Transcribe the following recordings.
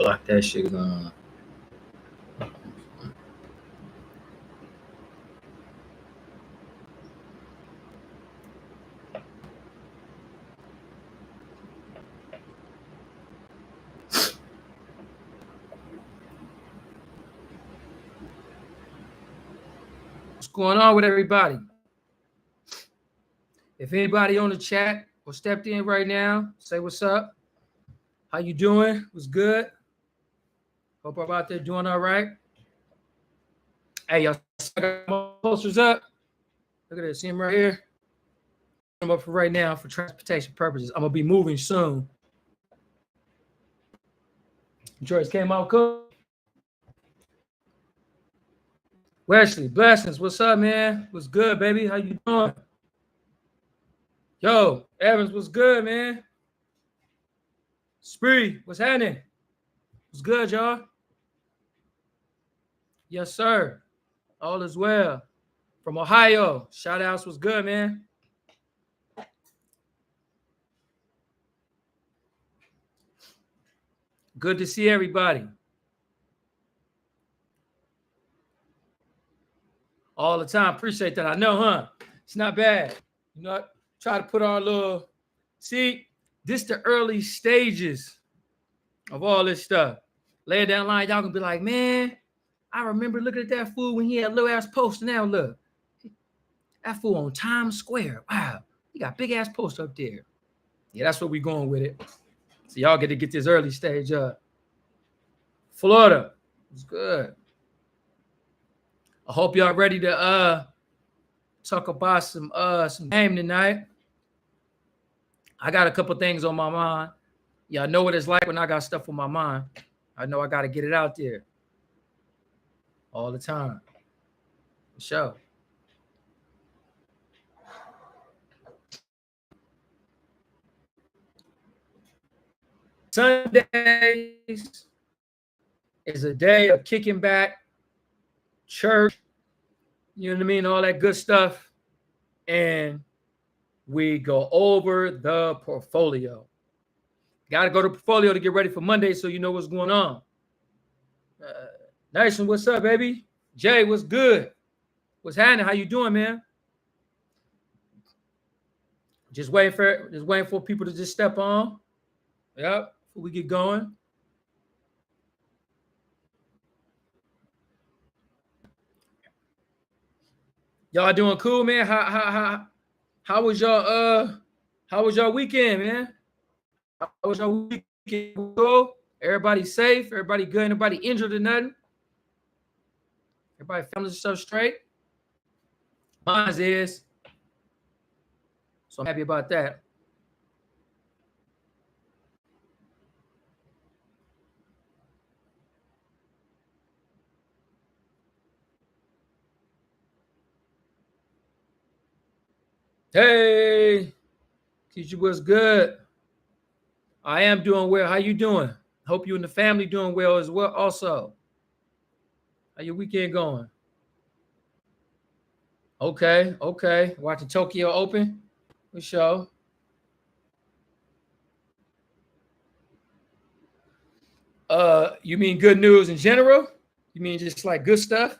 block that shit gone. What's going on with everybody? If anybody on the chat or stepped in right now, say what's up. How you doing? What's good? Hope I'm out there doing all right. Hey, y'all got my posters up. Look at this. See them right here? I'm up for right now for transportation purposes. I'm going to be moving soon. George came out cool. Wesley, blessings. What's up, man? What's good, baby? How you doing? Yo, Evans, what's good, man? Spree, what's happening? What's good, y'all? Yes, sir. All is well. From Ohio. Shout outs, what's good, man? Good to see everybody. All the time. Appreciate that. I know, huh? It's not bad. You know, try to put on a little. See, this the early stages of all this stuff. Lay it down line, y'all gonna be like, man, I remember looking at that fool when he had a little ass poster. Now look, that fool on Times Square. Wow, he got big ass poster up there. Yeah, that's what we going with it. So y'all get to get this early stage up. Florida, it's good. I hope y'all ready to talk about some game tonight. I got a couple things on my mind. Y'all know what it's like when I got stuff on my mind. I know I got to get it out there all the time. For sure. Sundays is a day of kicking back, church, you know what I mean, all that good stuff. And we go over the portfolio. Got to go to portfolio to get ready for Monday so you know what's going on. Nice one, what's up, baby? Jay, what's good? What's happening? How you doing, man? Just waiting for people to just step on. Yep, before we get going. Y'all doing cool, man? How was your weekend, man? How was your weekend? Cool? Everybody safe? Everybody good? Anybody injured or nothing? Everybody family stuff straight? Mine is. So I'm happy about that. Hey, Keisha, what's good? I am doing well. How you doing? Hope you and the family doing well as well also. How your weekend going? Okay. Watching Tokyo Open? For sure. You mean good news in general? You mean just like good stuff?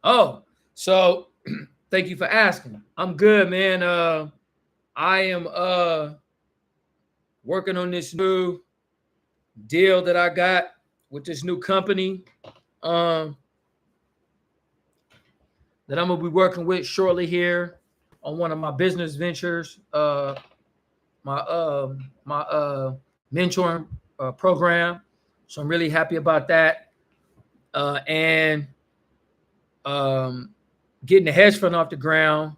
Oh, so thank you for asking. I'm good, man. I am working on this new deal that I got with this new company that I'm gonna be working with shortly here on one of my business ventures, my mentoring program. So I'm really happy about that. And getting the hedge fund off the ground.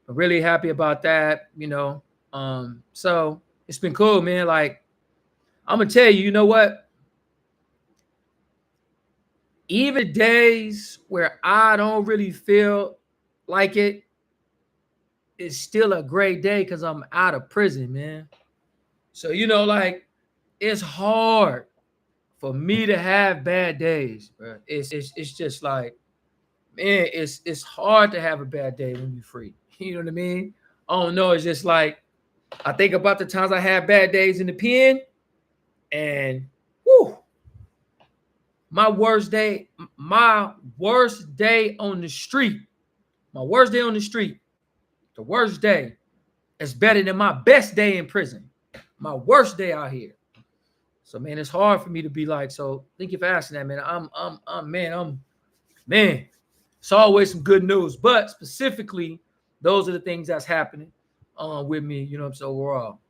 I'm really happy about that, you know. So it's been cool, man. Like, I'm gonna tell you, you know what? Even days where I don't really feel like it, it's still a great day because I'm out of prison, man. So, you know, like, it's hard for me to have bad days, bro. It's just like, man, it's hard to have a bad day when you're free. You know what I mean? I don't know. It's just like I think about the times I had bad days in the pen, and whew, my worst day on the street, the worst day is better than my best day in prison. My worst day out here. So man, it's hard for me to be like, so thank you for asking that, man. Man, it's always some good news, but specifically, those are the things that's happening with me, you know what I'm saying, overall.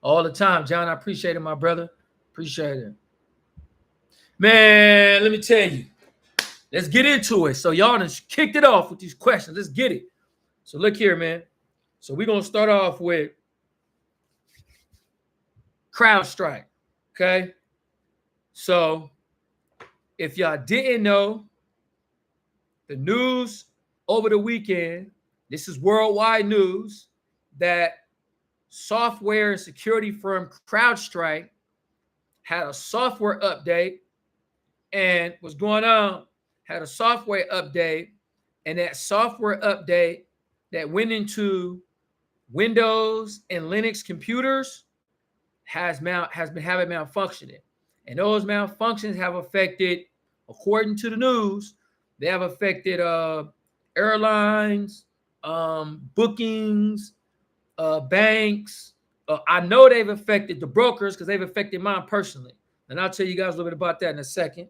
All the time, John, I appreciate it, my brother. Appreciate it. Man, let me tell you. Let's get into it. So y'all done kicked it off with these questions. Let's get it. So look here, man. So we're going to start off with CrowdStrike, okay? So if y'all didn't know, the news over the weekend, this is worldwide news, that software and security firm CrowdStrike had a software update, and what's going on, had a software update, and that software update that went into Windows and Linux computers has been having malfunctioning. And those malfunctions have affected, according to the news, they have affected airlines, bookings, banks. I know they've affected the brokers because they've affected mine personally. And I'll tell you guys a little bit about that in a second.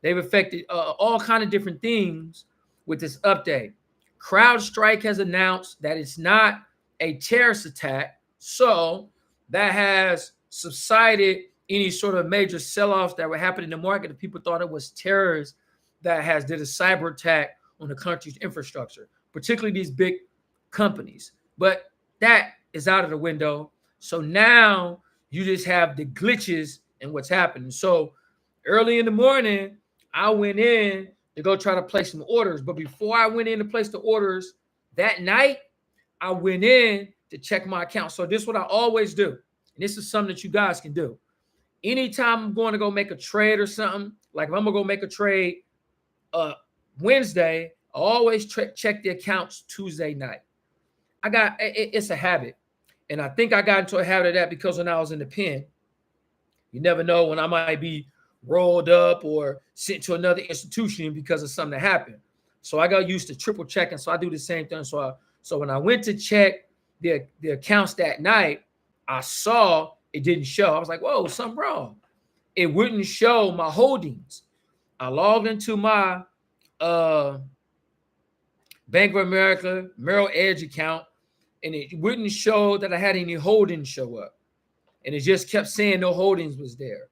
They've affected all kinds of different things with this update. CrowdStrike has announced that it's not a terrorist attack, so that has subsided any sort of major sell-offs that were happening in the market. If people thought it was terrorists that did a cyber attack on the country's infrastructure, particularly these big companies. But that is out of the window. So now you just have the glitches in what's happening. So early in the morning, I went in to go try to place some orders. But before I went in to place the orders that night, I went in to check my account. So this is what I always do. And this is something that you guys can do. Anytime I'm going to go make a trade or something, like if I'm going to go make a trade Wednesday, I always check the accounts Tuesday night. It's a habit. And I think I got into a habit of that because when I was in the pen, you never know when I might be rolled up or sent to another institution because of something that happened. So I got used to triple checking. So I do the same thing. So when I went to check the accounts that night, I saw it didn't show. I was like, whoa, something wrong. It wouldn't show my holdings. I logged into my Bank of America Merrill Edge account, and it wouldn't show that I had any holdings show up. And it just kept saying no holdings was there.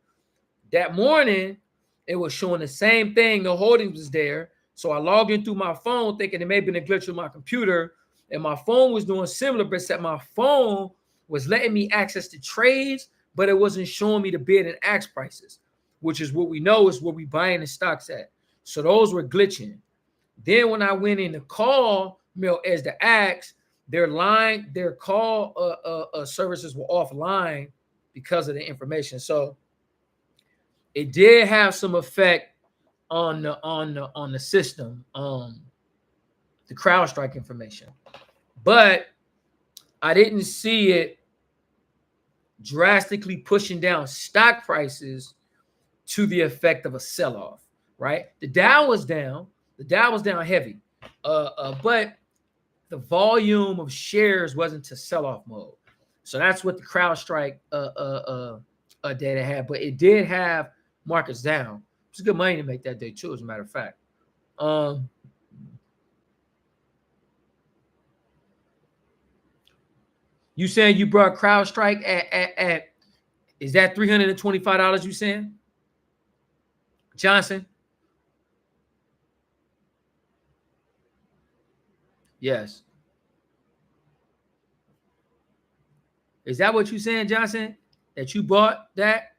That morning, it was showing the same thing, no holdings was there. So I logged in through my phone thinking it may have been a glitch with my computer, and my phone was doing similar, but except my phone was letting me access the trades, but it wasn't showing me the bid and ask prices, which is what we know is where we buying the stocks at. So those were glitching. Then when I went in to call Merrill Edge to ask, their call services were offline because of the information. So it did have some effect on the system, the CrowdStrike information, but I didn't see it drastically pushing down stock prices to the effect of a sell-off. Right? The Dow was down. The Dow was down heavy, but the volume of shares wasn't to sell-off mode. So that's what the CrowdStrike data had. But it did have markets down. It's good money to make that day too, as a matter of fact. You saying you brought CrowdStrike at is that $325 you saying? Johnson? Yes. Is that what you saying, Johnson? That you bought that?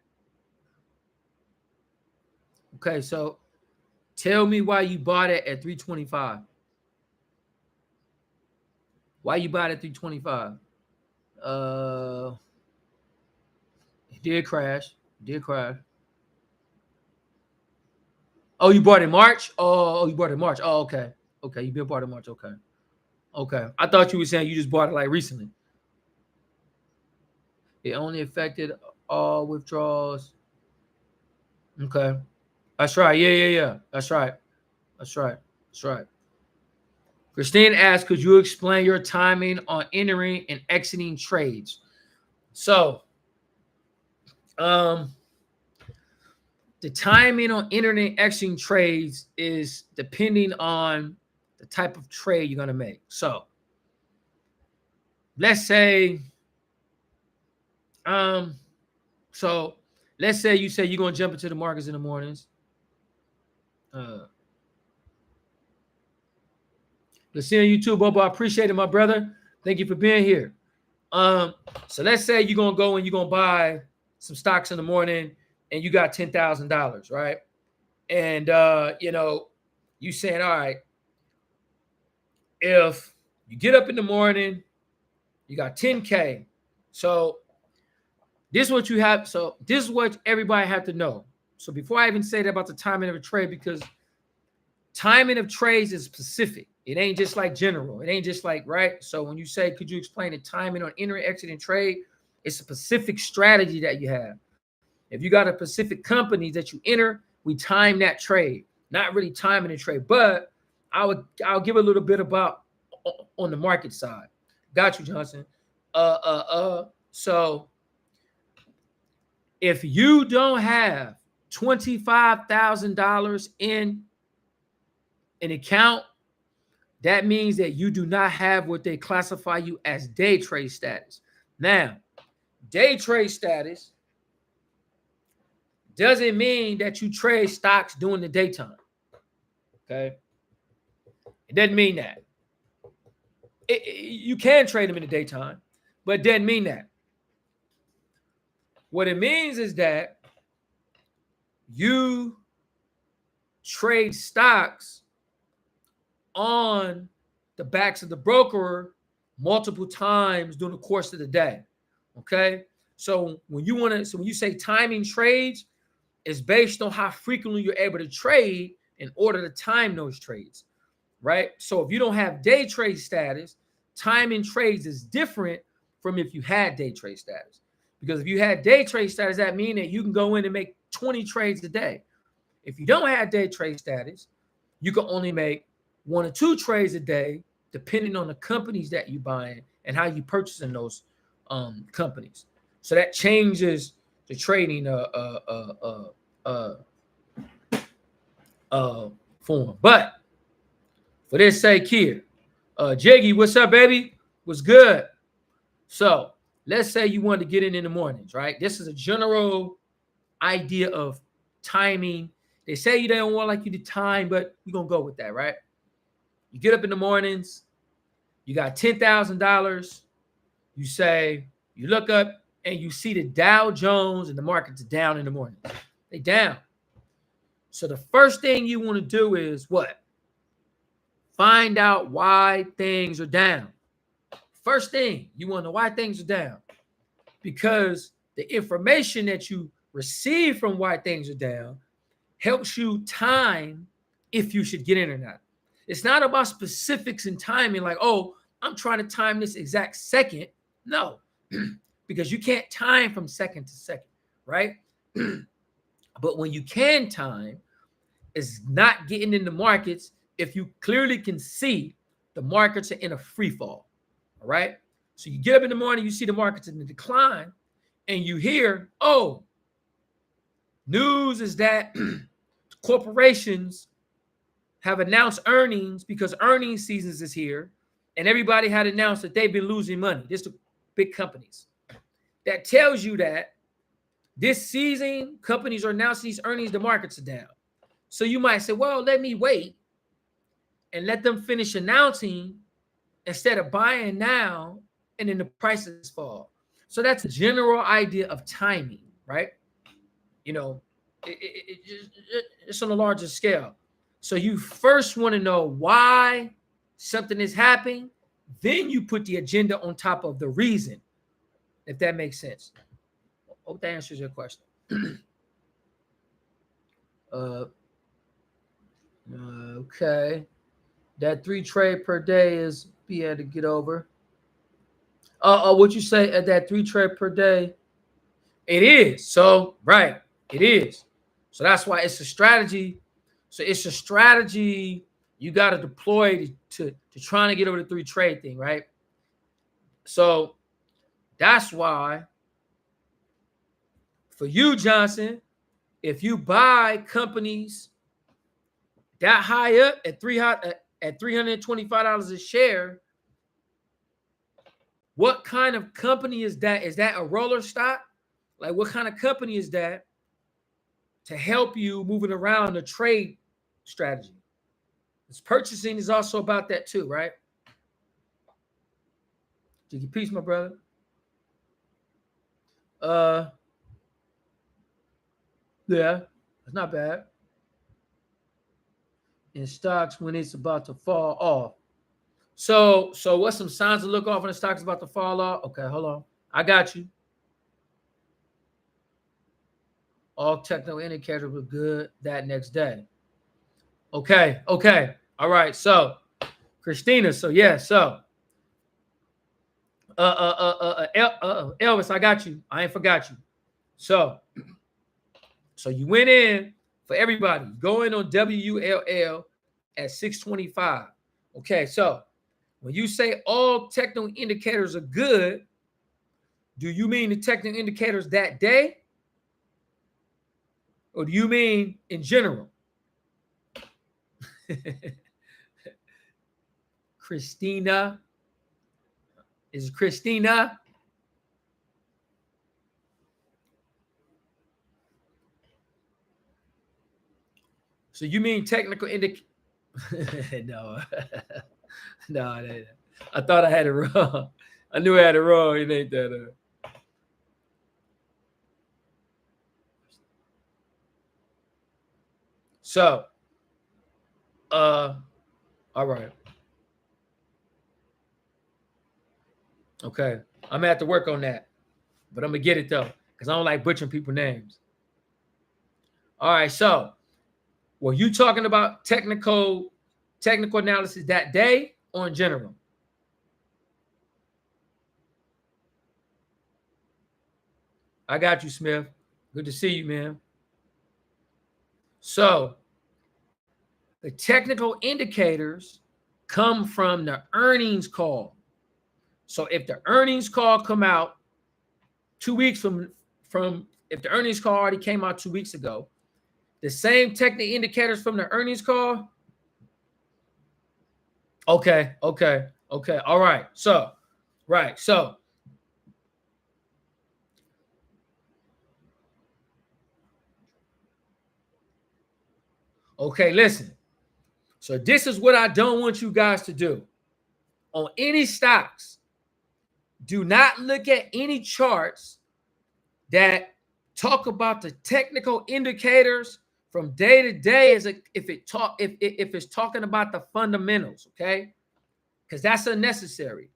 Okay, so tell me why you bought it at $325. Why you bought it at $325? It did crash. It did crash. Oh, you bought in March? Oh, you bought in March. Oh, okay. Okay, you been bought in March. Okay. Okay. I thought you were saying you just bought it like recently. It only affected all withdrawals. Okay. That's right. Yeah. That's right. That's right. That's right. Christine asked, could you explain your timing on entering and exiting trades? So, the timing on entering and exiting trades is depending on the type of trade you're going to make. So, let's say, let's say you say you're going to jump into the markets in the mornings. Let's see on YouTube, Bobo. I appreciate it, my brother. Thank you for being here. So let's say you're gonna go and you're gonna buy some stocks in the morning, and you got $10,000, right? And you saying, all right, if you get up in the morning, you got 10K. So this is what you have. So this is what everybody have to know. So before I even say that about the timing of a trade, because timing of trades is specific. It ain't just like general. It ain't just like, right? So when you say, could you explain the timing on entering, exiting trade? It's a specific strategy that you have. If you got a specific company that you enter, we time that trade. Not really timing the trade, but I'll give a little bit about on the market side. Got you, Johnson. So if you don't have $25,000 in an account, that means that you do not have what they classify you as day trade status. Now, day trade status doesn't mean that you trade stocks during the daytime. Okay? It doesn't mean that. You can trade them in the daytime, but it doesn't mean that. What it means is that you trade stocks on the backs of the broker multiple times during the course of the day. Okay. So when you say timing trades, it's based on how frequently you're able to trade in order to time those trades. Right. So if you don't have day trade status, timing trades is different from if you had day trade status. Because if you had day trade status, that means that you can go in and make 20 trades a day. If you don't have day trade status, you can only make 1 or 2 trades a day, depending on the companies that you buying and how you purchasing those companies. So that changes the trading form. But for this sake here, Jiggy, what's up, baby? What's good? So let's say you want to get in the mornings, right? This is a general idea of timing. They say they don't want you to time, but you're going to go with that, right? You get up in the mornings, you got $10,000. You say, you look up and you see the Dow Jones and the markets are down in the morning. They down. So the first thing you want to do is what? Find out why things are down. First thing, you want to know why things are down. Because the information that you receive from why things are down helps you time if you should get in or not. It's not about specifics and timing, like, oh, I'm trying to time this exact second. No, because you can't time from second to second, right? But when you can time, it's not getting in the markets if you clearly can see the markets are in a free fall, all right? So you get up in the morning, you see the markets in the decline, and you hear, oh, news is that corporations have announced earnings because earnings seasons is here, and everybody had announced that they've been losing money. This is the big companies. That tells you that this season, companies are announcing these earnings, the markets are down. So you might say, well, let me wait and let them finish announcing instead of buying now, and then the prices fall. So that's a general idea of timing, right? You know, it's on a larger scale. So you first want to know why something is happening, then you put the agenda on top of the reason, if that makes sense. Hope that answers your question. Okay. That 3 trade per day is be able to get over. What you say at that 3 trade per day? It is. So, right. It is. So that's why it's a strategy. So it's a strategy you got to deploy to trying to get over the 3 trade thing, right? So that's why for you, Johnson, if you buy companies that high up at $325 a share, what kind of company is that? Is that a roller stock? Like, what kind of company is that to help you moving around the trade strategy? This purchasing is also about that too, right? Did you peace, my brother? Yeah, it's not bad. In stocks when it's about to fall off. So what's some signs to look off when the stock's about to fall off? Okay, hold on. I got you. All technical indicators were good that next day. Okay. All right. So, Christina. So yeah. So, Elvis, I got you. I ain't forgot you. So you went in for everybody. Go in on WULL at 625. Okay. So when you say all technical indicators are good, do you mean the technical indicators that day? Or do you mean in general? Christina. Is Christina? So you mean technical No. No. I thought I had it wrong. I knew I had it wrong. It ain't that. So, all right. Okay. I'm gonna have to work on that. But I'm gonna get it though, because I don't like butchering people's names. All right, so were you talking about technical analysis that day or in general? I got you, Smith. Good to see you, man. So the technical indicators come from the earnings call. So if the earnings call come out 2 weeks from if the earnings call already came out 2 weeks ago, the same technical indicators from the earnings call. Okay. All right. So, right. So, okay, listen. So this is what I don't want you guys to do. On any stocks, do not look at any charts that talk about the technical indicators from day to day if it's talking about the fundamentals, okay? Because that's unnecessary,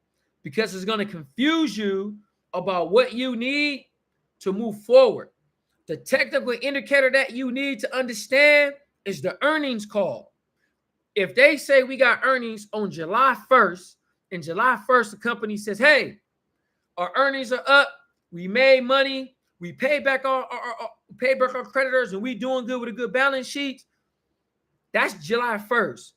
because it's going to confuse you about what you need to move forward. The technical indicator that you need to understand is the earnings call. If they say we got earnings on July 1st, and July 1st, the company says, hey, our earnings are up, we made money, we paid back our creditors, and we doing good with a good balance sheet, that's July 1st.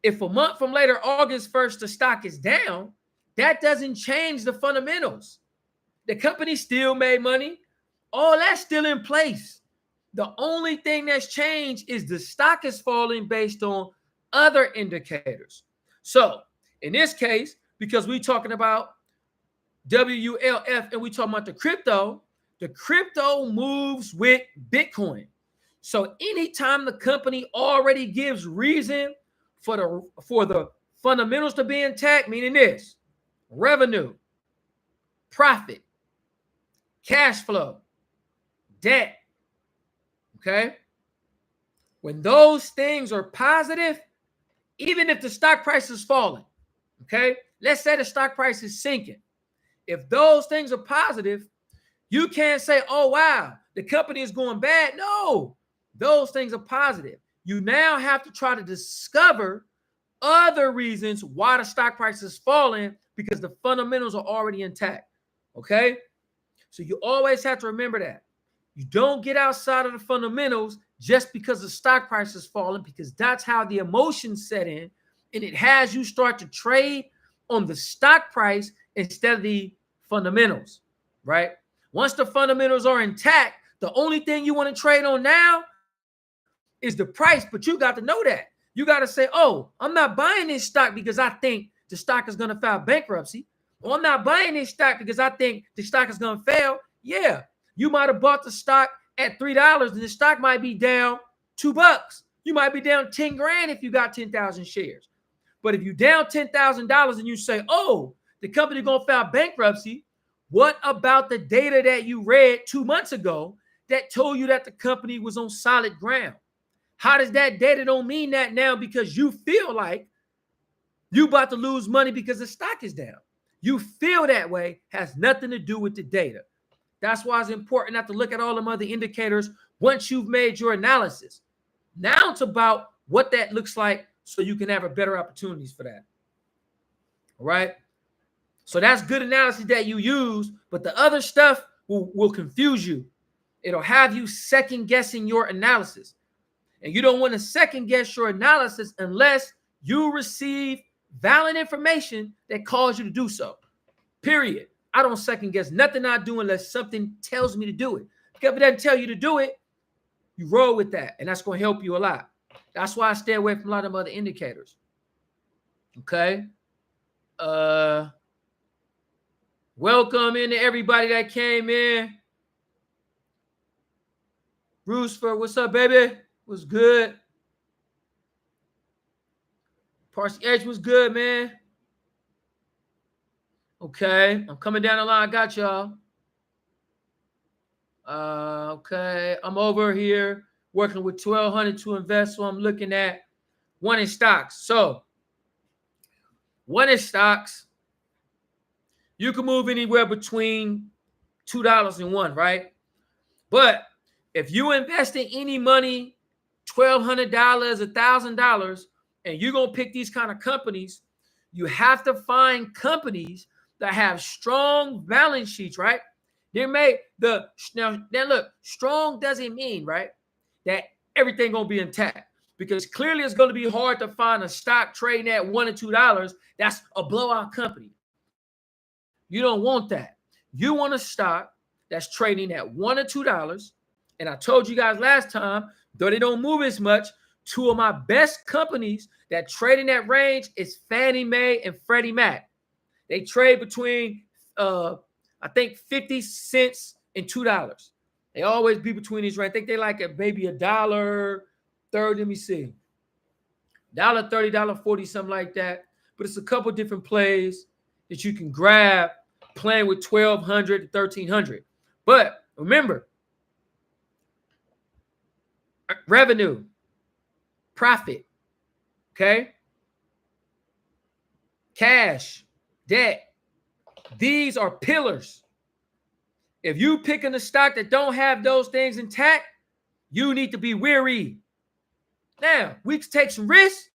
If a month from later, August 1st, the stock is down, that doesn't change the fundamentals. The company still made money. All that's still in place. The only thing that's changed is the stock is falling based on other indicators. So in this case, because we're talking about WULF and we talking about the crypto moves with Bitcoin. So anytime the company already gives reason for the fundamentals to be intact, meaning this: revenue, profit, cash flow, debt, okay? When those things are positive, even if the stock price is falling, okay? Let's say the stock price is sinking. If those things are positive, you can't say, oh, wow, the company is going bad. No, those things are positive. You now have to try to discover other reasons why the stock price is falling because the fundamentals are already intact. Okay? So you always have to remember that. You don't get outside of the fundamentals just because the stock price is falling, because that's how the emotions set in, and it has you start to trade on the stock price instead of the fundamentals, right? Once the fundamentals are intact, the only thing you want to trade on now is the price, but you got to know that. You got to say, oh, I'm not buying this stock because I think the stock is going to file bankruptcy. Or I'm not buying this stock because I think the stock is going to fail. Yeah, you might have bought the stock at $3 and the stock might be down $2. You might be down 10 grand if you got 10,000 shares. But if you down $10,000 and you say, oh, the company going to file bankruptcy, what about the data that you read 2 months ago that told you that the company was on solid ground? How does that data don't mean that now because you feel like you about to lose money because the stock is down? You feel that way, has nothing to do with the data. That's why it's important not to look at all them other indicators once you've made your analysis. Now it's about what that looks like so you can have a better opportunities for that. All right? So that's good analysis that you use, but the other stuff will confuse you. It'll have you second guessing your analysis. And you don't want to second guess your analysis unless you receive valid information that calls you to do so. Period. I don't second guess nothing I do unless something tells me to do it. If it doesn't tell you to do it, you roll with that, and that's going to help you a lot. That's why I stay away from a lot of other indicators. Okay. Welcome into everybody that came in. Roosford, what's up, baby? What's good? Parsi Edge was good, man. Okay, I'm coming down the line. I got y'all. Okay, I'm over here working with 1,200 to invest, so I'm looking at one in stocks. So, one in stocks, you can move anywhere between $2 and $1, right? But if you invest in any money, $1,200, $1,000, and you're gonna pick these kind of companies, you have to find companies that have strong balance sheets, right? Now look, strong doesn't mean, right, that everything gonna be intact, because clearly it's gonna be hard to find a stock trading at $1 or $2 that's a blowout company. You don't want that. You want a stock that's trading at $1 or $2. And I told you guys last time, though they don't move as much, two of my best companies that trade in that range is Fannie Mae and Freddie Mac. They trade between, I think, 50 cents and $2. They always be between these range. I think they like maybe $1.30. Let me see. $1.30, $1.40, something like that. But it's a couple different plays that you can grab playing with 1,200 to 1,300. But remember, revenue, profit, okay? Cash, debt. These are pillars. If you picking a stock that don't have those things intact, you need to be weary. Now, we can take some risks,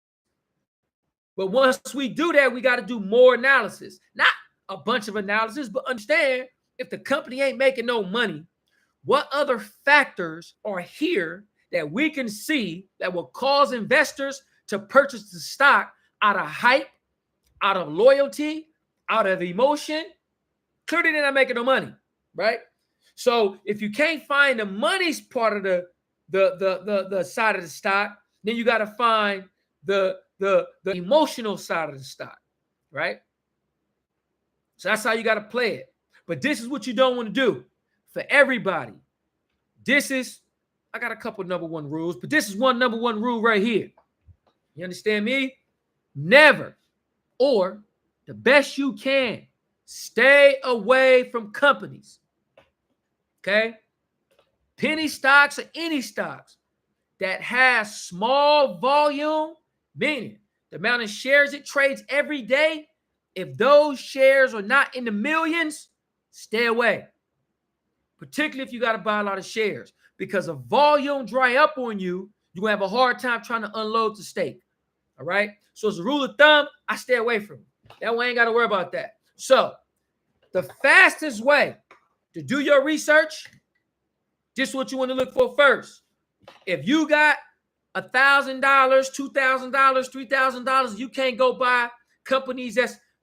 but once we do that, we got to do more analysis. Not a bunch of analysis, but understand if the company ain't making no money, what other factors are here that we can see that will cause investors to purchase the stock out of hype, out of loyalty, out of emotion? Clearly they're not making no money, right? So if you can't find the money's part of the side of the stock, then you got to find the emotional side of the stock, right? So that's how you got to play it. But this is what you don't want to do for everybody. This is, I got a couple number one rules, but this is one number one rule right here. You understand me? Never, or the best you can, stay away from companies. Okay? Penny stocks or any stocks that has small volume, meaning the amount of shares it trades every day, if those shares are not in the millions, stay away. Particularly if you got to buy a lot of shares. Because if volume dry up on you, You're going to have a hard time trying to unload the stake. All right? So as a rule of thumb, I stay away from it. That way I ain't got to worry about that. So the fastest way to do your research, this is what you want to look for first. If you got $1,000, $2,000, $3,000, you can't go buy companies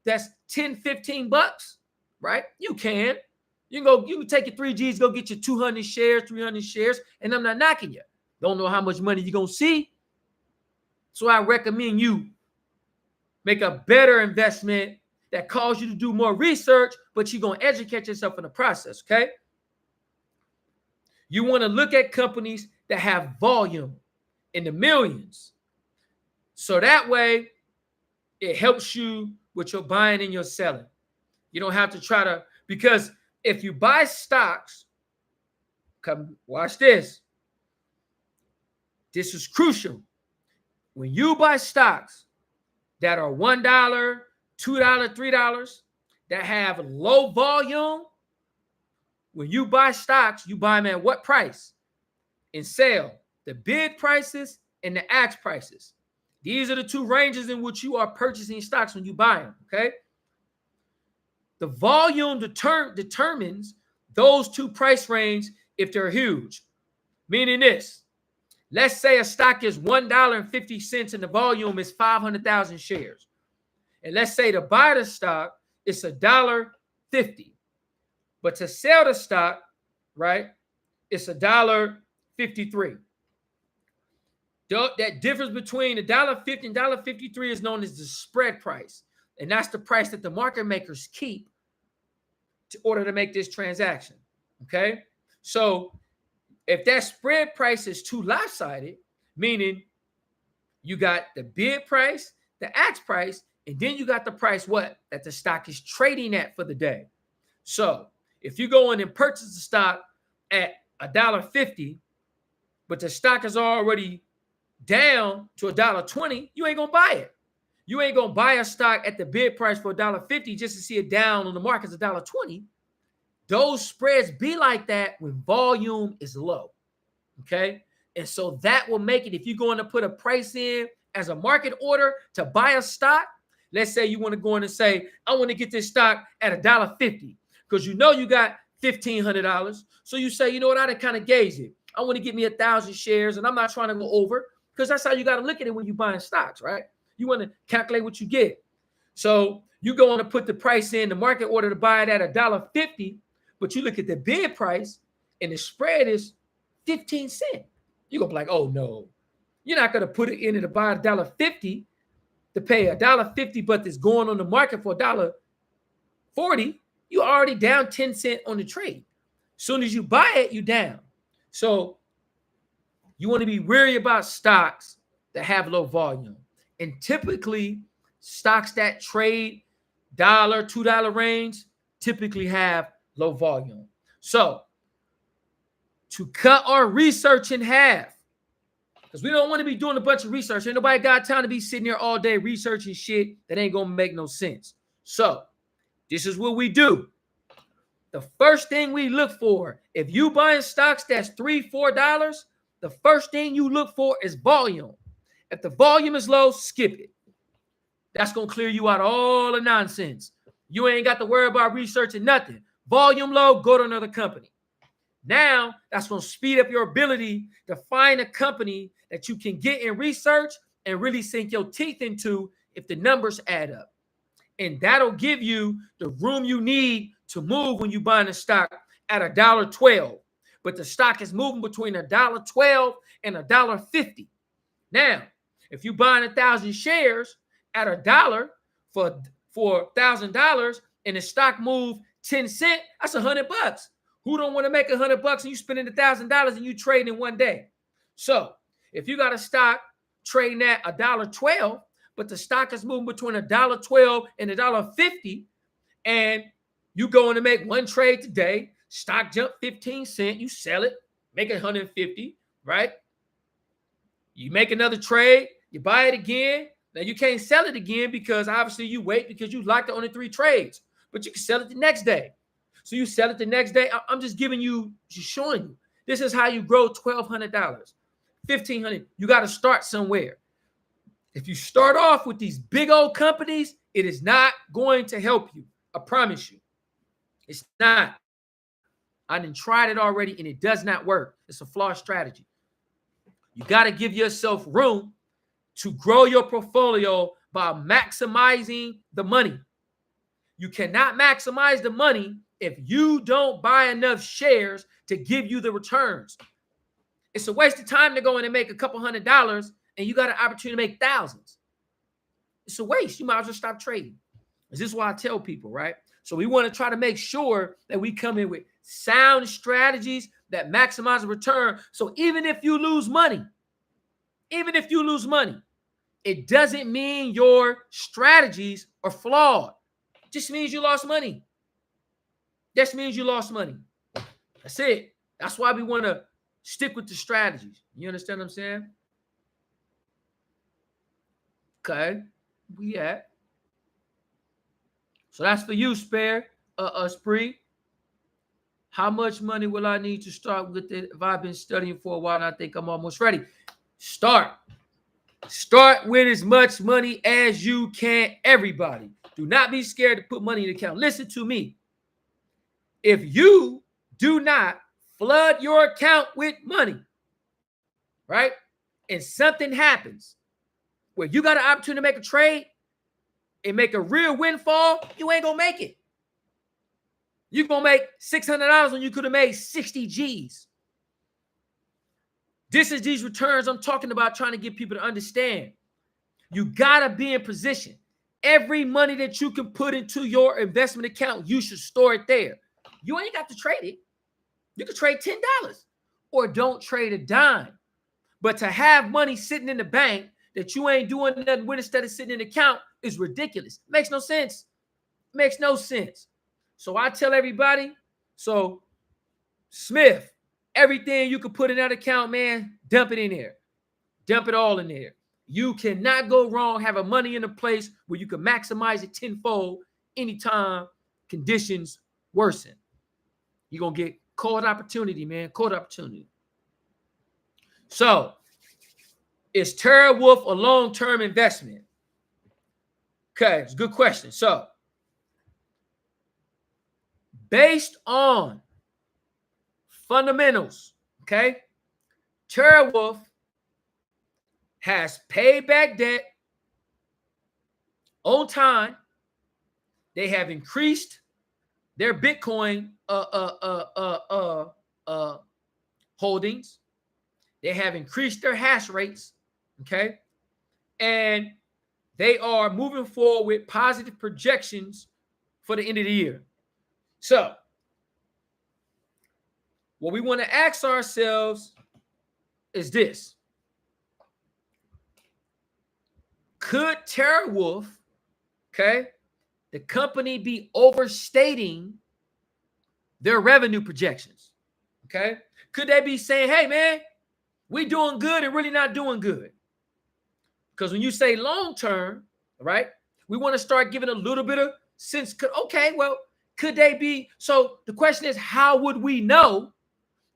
that's 10, 15 bucks, right? You can. You can take your 3Gs, go get your 200 shares, 300 shares, and I'm not knocking you. Don't know how much money you're going to see. So I recommend you make a better investment that calls you to do more research, but you're going to educate yourself in the process, okay? You want to look at companies that have volume in the millions. So that way, it helps you with your buying and your selling. You don't have to try to, because if you buy stocks, come watch this. This is crucial. When you buy stocks that are $1, $2, $3, that have low volume, when you buy stocks, you buy them at what price? And sell the bid prices and the ask prices. These are the two ranges in which you are purchasing stocks when you buy them, okay? The volume determines those two price range if they're huge. Meaning this, let's say a stock is $1.50 and the volume is 500,000 shares. And let's say to buy the stock, it's $1.50. But to sell the stock, right, it's $1.53. That difference between $1.50 and $1.53 is known as the spread price. And that's the price that the market makers keep in order to make this transaction. Okay? So if that spread price is too lopsided, meaning you got the bid price, the ask price, and then you got the price what? That the stock is trading at for the day. So if you go in and purchase the stock at $1.50, but the stock is already down to $1.20, you ain't gonna buy it. You ain't gonna buy a stock at the bid price for $1.50 just to see it down on the market as $1.20. Those spreads be like that when volume is low. Okay. And so that will make it, if you're going to put a price in as a market order to buy a stock, let's say you want to go in and say, I want to get this stock at $1.50 because you know you got $1,500. So you say, you know what, I kind of gauge it. I want to get me 1,000 shares and I'm not trying to go over, because that's how you got to look at it when you're buying stocks, right? You want to calculate what you get. So you go on to put the price in the market order to buy it at $1.50, but you look at the bid price and the spread is 15 cents. You're going to be like, oh no, you're not going to put it in to buy $1.50 to pay $1.50, but it's going on the market for $1.40. You're already down 10 cents on the trade. As soon as you buy it, you're down. So you want to be wary about stocks that have low volume. And typically, stocks that trade $1, $2 range typically have low volume. So to cut our research in half, because we don't want to be doing a bunch of research. Ain't nobody got time to be sitting there all day researching shit that ain't going to make no sense. So this is what we do. The first thing we look for, if you buying stocks that's $3, $4, the first thing you look for is volume. If the volume is low, skip it. That's going to clear you out of all the nonsense. You ain't got to worry about researching nothing. Volume low, go to another company. Now, that's going to speed up your ability to find a company that you can get in research and really sink your teeth into if the numbers add up. And that'll give you the room you need to move when you're buying a stock at $1.12. But the stock is moving between $1.12 and $1.50. Now, if you're buying 1,000 shares at $1 for $1,000 and the stock move 10 cents, that's $100. Who don't want to make $100 and you spending $1,000 and you trade in one day? So if you got a stock trading at $1.12, but the stock is moving between $1.12 and $1.50, and you going to make one trade today, stock jump 15 cents, you sell it, make it 150, right? You make another trade, you buy it again. Now you can't sell it again because obviously you wait because you locked it on the 3 trades, but you can sell it the next day. So you sell it the next day. I'm just giving you, just showing you. This is how you grow $1,200. 1,500. You got to start somewhere. If you start off with these big old companies, it is not going to help you. I promise you. It's not. I done tried it already and it does not work. It's a flawed strategy. You got to give yourself room to grow your portfolio by maximizing the money. You cannot maximize the money if you don't buy enough shares to give you the returns. It's a waste of time to go in and make a couple $100 and you got an opportunity to make thousands. It's a waste. You might as well stop trading. This is why I tell people, right? So we want to try to make sure that we come in with sound strategies that maximize the return. So even if you lose money, it doesn't mean your strategies are flawed. It just means you lost money. Just means you lost money. That's it. That's why we want to stick with the strategies. You understand what I'm saying? Okay. We at. So that's for you, Spare. Spree. How much money will I need to start with it if I've been studying for a while and I think I'm almost ready? Start. Start with as much money as you can, everybody. Do not be scared to put money in the account. Listen to me. If you do not flood your account with money, right, and something happens where you got an opportunity to make a trade and make a real windfall, you ain't going to make it. You're going to make $600 when you could have made 60 G's. This is these returns I'm talking about, trying to get people to understand. You got to be in position. Every money that you can put into your investment account, you should store it there. You ain't got to trade it. You can trade $10 or don't trade a dime. But to have money sitting in the bank that you ain't doing nothing with instead of sitting in the account is ridiculous. Makes no sense. Makes no sense. So I tell everybody, so Smith, everything you can put in that account, man, dump it in there. Dump it all in there. You cannot go wrong having money in a place where you can maximize it tenfold anytime conditions worsen. You're going to get caught opportunity, man. Caught opportunity. So, is TeraWolf a long-term investment? Okay, it's a good question. So, based on fundamentals, okay, TeraWolf has paid back debt on time. They have increased their Bitcoin holdings. They have increased their hash rates, okay? And they are moving forward with positive projections for the end of the year. So, what we want to ask ourselves is this. Could TeraWolf, okay, the company, be overstating their revenue projections? Okay? Could they be saying, hey, man, we doing good and really not doing good? Because when you say long-term, right, we want to start giving a little bit of sense. Okay, well, could they be? So the question is, how would we know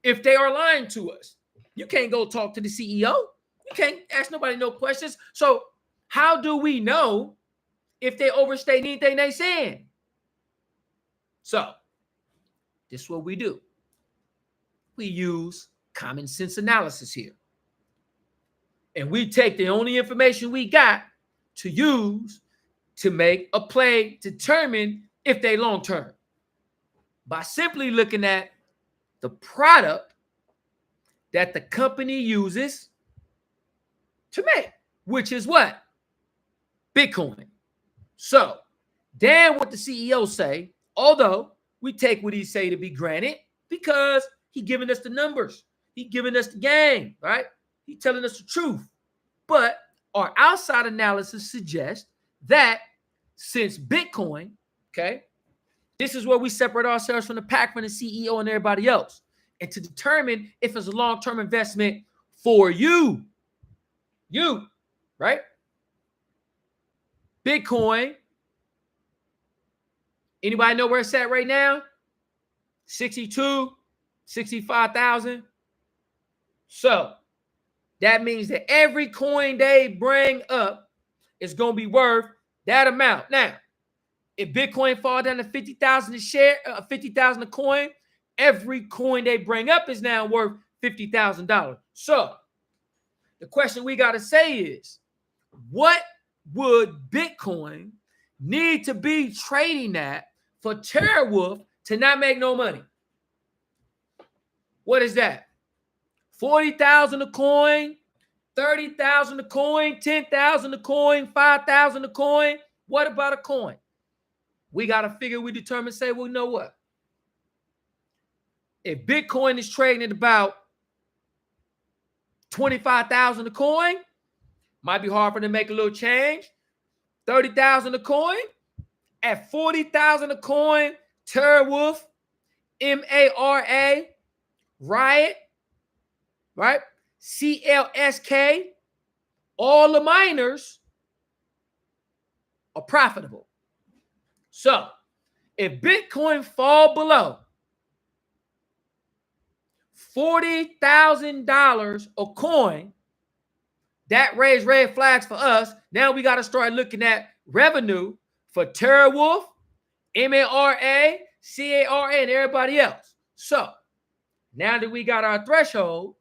if they are lying to us? You can't go talk to the CEO. You can't ask nobody no questions. So how do we know if they overstate anything they saying? So this is what we do. We use common sense analysis here. And we take the only information we got to use to make a play, determine if they long-term, by simply looking at the product that the company uses to make, which is what? Bitcoin. So, damn what the CEO say, although we take what he say to be granted because he giving us the numbers. He giving us the game, right? He telling us the truth. But our outside analysis suggests that since Bitcoin, okay, this is where we separate ourselves from the pack, from the CEO and everybody else, and to determine if it's a long-term investment for you, right? Bitcoin, anybody know where it's at right now? 62, 65,000. So That means that every coin they bring up is going to be worth that amount. Now, if Bitcoin fall down to 50,000 a share, 50,000 a coin, every coin they bring up is now worth $50,000. So the question we got to say is, what would Bitcoin need to be trading at for TeraWolf to not make no money? What is that? 40,000 a coin, 30,000 a coin, 10,000 a coin, 5,000 a coin. What about a coin? We got to figure, we determine, say, well, you know what? If Bitcoin is trading at about 25,000 a coin, might be hard for them to make a little change. 30,000 a coin, at 40,000 a coin, TeraWolf, MARA, Riot, right? CLSK, all the miners are profitable. So if Bitcoin fall below $40,000 a coin, that raised red flags for us. Now we got to start looking at revenue for TeraWolf, MARA, CARA, and everybody else. So now that we got our threshold,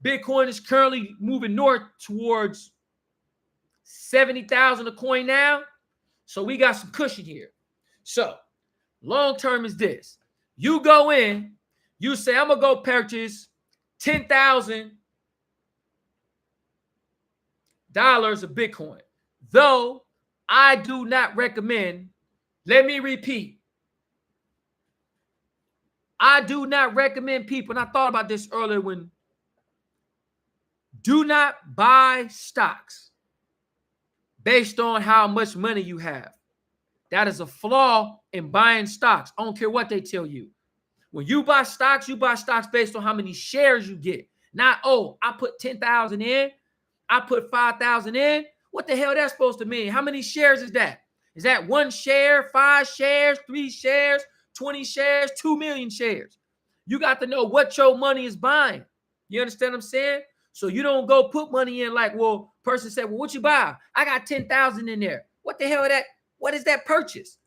Bitcoin is currently moving north towards 70,000 a coin now. So we got some cushion here. So long term is this. You go in, you say, I'm going to go purchase $10,000 of Bitcoin. Though I do not recommend, let me repeat, I do not recommend people, and I thought about this earlier, when do not buy stocks based on how much money you have. That is a flaw in buying stocks. I don't care what they tell you. When you buy stocks based on how many shares you get. Not, oh, I put 10,000 in, I put 5,000 in. What the hell that's supposed to mean? How many shares is that? Is that 1 share, 5 shares, 3 shares, 20 shares, 2 million shares? You got to know what your money is buying. You understand what I'm saying? So you don't go put money in like, well, person said, well, what you buy? I got 10,000 in there. What the hell is that? What is that purchase?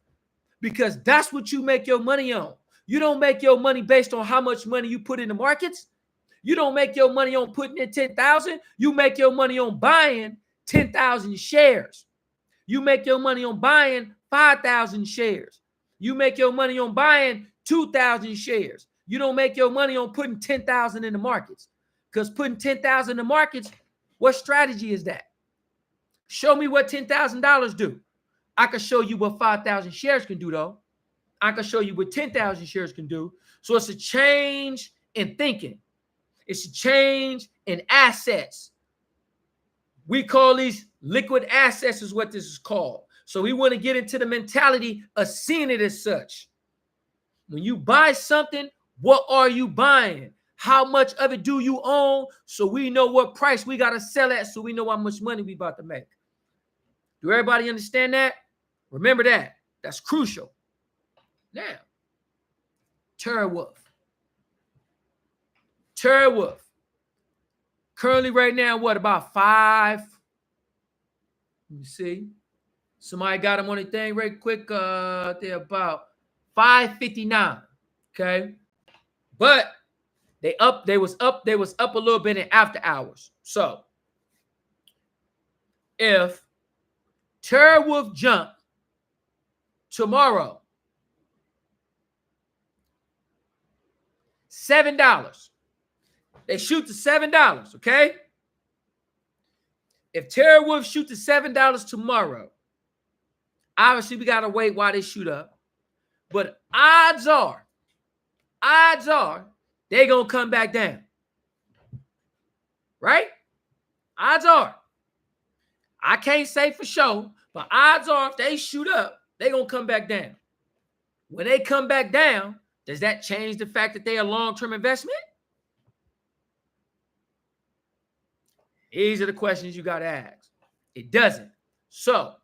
Because that's what you make your money on. You don't make your money based on how much money you put in the markets. You don't make your money on putting in 10,000. You make your money on buying 10,000 shares. You make your money on buying 5,000 shares. You make your money on buying 2,000 shares. You don't make your money on putting 10,000 in the markets. Because putting 10,000 in the markets, what strategy is that? Show me what $10,000 do. I can show you what 5,000 shares can do, though. I can show you what 10,000 shares can do. So it's a change in thinking. It's a change in assets. We call these liquid assets is what this is called. So we want to get into the mentality of seeing it as such. When you buy something, what are you buying? How much of it do you own? So we know what price we got to sell at, so we know how much money we about to make. Do everybody understand that? Remember that. That's crucial. Now, TeraWolf. TeraWolf. Currently right now, what, about 5? Let me see. Somebody got them on the thing right quick. They're about 559. Okay. But they was up a little bit in after hours. So if TeraWolf jump tomorrow $7, they shoot to $7, okay? If TeraWolf shoot to $7 tomorrow, obviously we gotta wait while they shoot up. But odds are they gonna come back down. Right? Odds are. I can't say for sure, but odds are if they shoot up, they gonna come back down. When they come back down, does that change the fact that they're a long-term investment? These are the questions you got to ask. It doesn't. So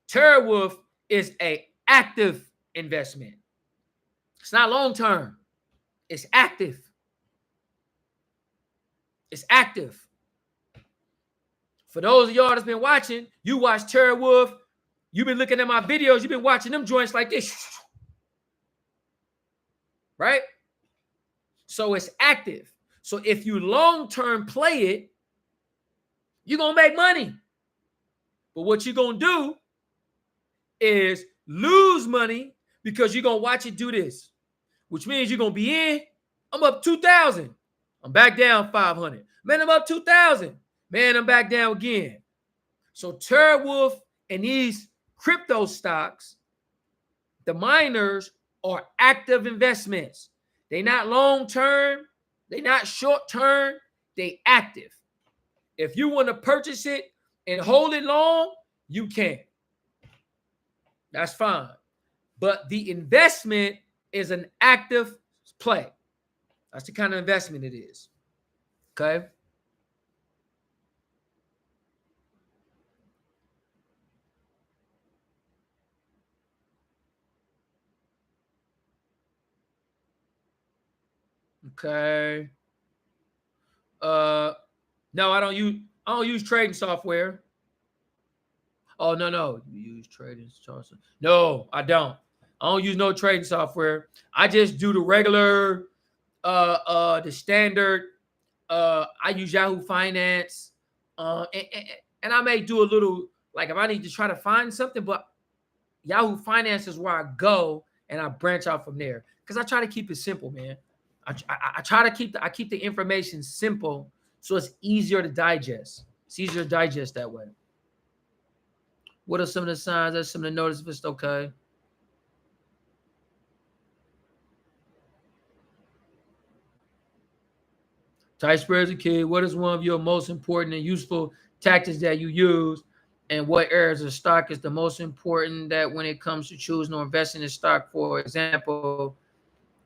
TeraWolf is an active investment. It's not long-term. It's active. It's active. For those of y'all that's been watching, you watch Terry Wolf, you've been looking at my videos, you've been watching them joints like this. Right? So it's active. So if you long-term play it, you're going to make money. But what you're going to do is lose money because you're going to watch it do this, which means you're going to be in. I'm up 2,000. I'm back down 500. Man, I'm up 2,000. Man, I'm back down again. So Terry Wolf and these crypto stocks, the miners, are active investments. They're not long-term. They're not short-term. They active. If you want to purchase it and hold it long, you can. That's fine. But the investment is an active play. That's the kind of investment it is. Okay? Okay. No, I don't use trading software. Oh, no. You use trading software. No, I don't. I don't use no trading software. I just do the regular, the standard. I use Yahoo Finance. And I may do a little, like if I need to try to find something, but Yahoo Finance is where I go and I branch out from there. Because I try to keep it simple, man. I try to keep the information simple so it's easier to digest. It's easier to digest that way. What are some of the signs? That's some of the notice if it's okay. Tight spreads a kid. What is one of your most important and useful tactics that you use? And what areas of stock is the most important that when it comes to choosing or investing in stock, for example,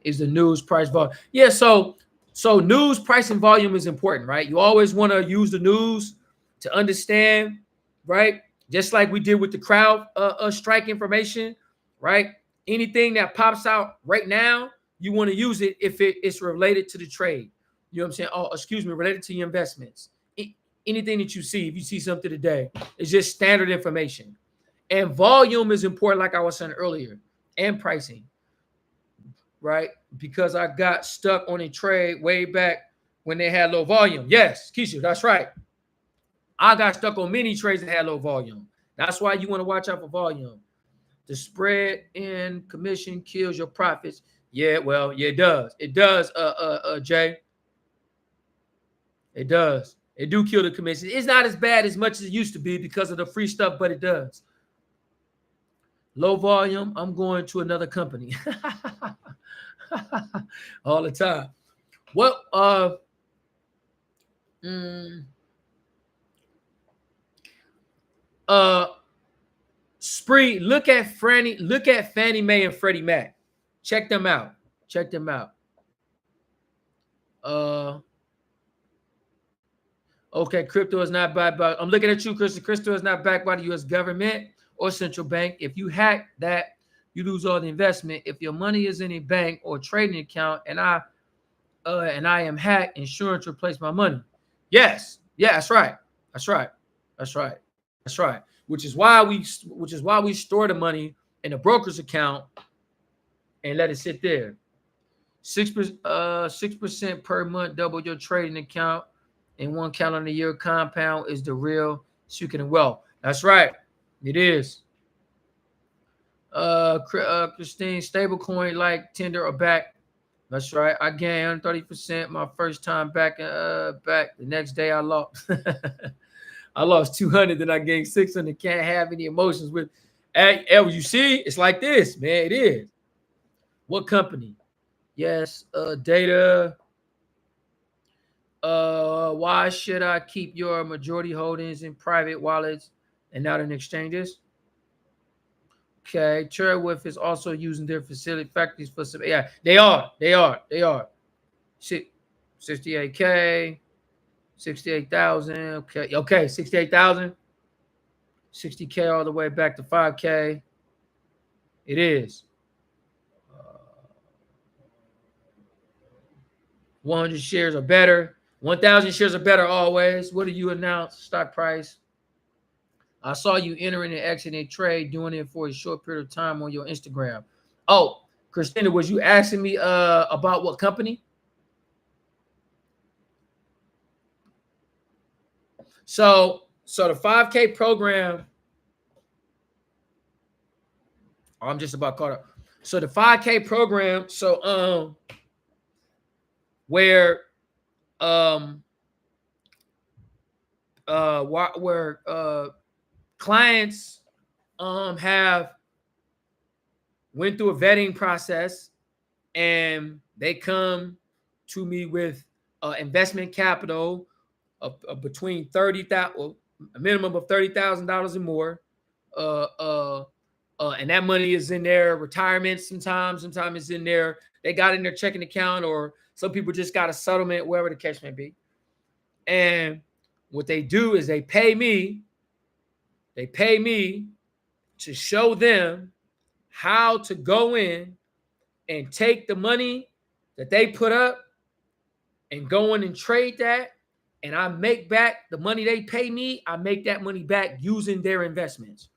is the news, price, volume? Yeah, so news, price, and volume is important, right? You always want to use the news to understand, right? Just like we did with the CrowdStrike information, right? Anything that pops out right now, you want to use it if it's related to the trade. You know what I'm saying? Oh, excuse me, related to your investments. Anything that you see, if you see something today, it's just standard information. And volume is important, like I was saying earlier, and pricing, right? Because I got stuck on a trade way back when they had low volume. Yes, Keisha, that's right. I got stuck on many trades that had low volume. That's why you want to watch out for volume. The spread in commission kills your profits. Yeah, well, yeah, it does. It does, Jay. It does. It do kill the commission. It's not as bad as much as it used to be because of the free stuff, but it does. Low volume, I'm going to another company. All the time. What Spree, look at Fannie Mae and Freddie Mac. Check them out. Okay, crypto is not backed by. I'm looking at you, Chris. Crypto is not backed by the U.S. government or central bank. If you hack that, you lose all the investment. If your money is in a bank or trading account, and I am hacked, insurance replace my money. Yes, yeah, that's right. Which is why we store the money in a broker's account and let it sit there. 6% per month, double your trading account in one calendar year. Compound is the real secret of wealth. That's right. It is. Christine, stablecoin like Tender or back. That's right. I gained 30% my first time back. The next day I lost. I lost 200, then I gained 600. Can't have any emotions with. You see, it's like this, man. It is. What company? Yes, data. Why should I keep your majority holdings in private wallets and not in exchanges? Okay, Cherwolf is also using their facility factories for some. Yeah, they are. 68K, 68,000. Okay, 68,000. 60K all the way back to 5K. It is. 100 shares or better. 1,000 shares or better always. What do you announce? Stock price. I saw you entering and exiting a trade, doing it for a short period of time on your Instagram. Oh, Christina, was you asking me about what company? So the 5K program, I'm just about caught up. So the 5K program, where clients have went through a vetting process and they come to me with investment capital of between $30,000, a minimum of $30,000 and more, and that money is in their retirement. Sometimes it's in there. They got in their checking account, or some people just got a settlement, wherever the case may be. And what they do is they pay me to show them how to go in and take the money that they put up and go in and trade that. And I make back the money they pay me. I make that money back using their investments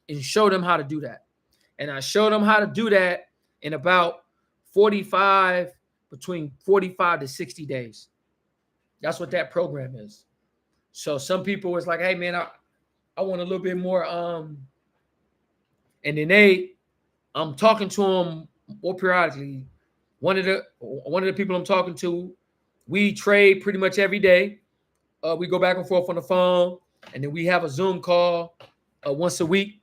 and show them how to do that. And I showed them how to do that in about between 45 to 60 days. That's what that program is. So some people was like, hey man, I want a little bit more. And then I'm talking to them more periodically. One of the people I'm talking to, we trade pretty much every day. We go back and forth on the phone, and then we have a Zoom call once a week.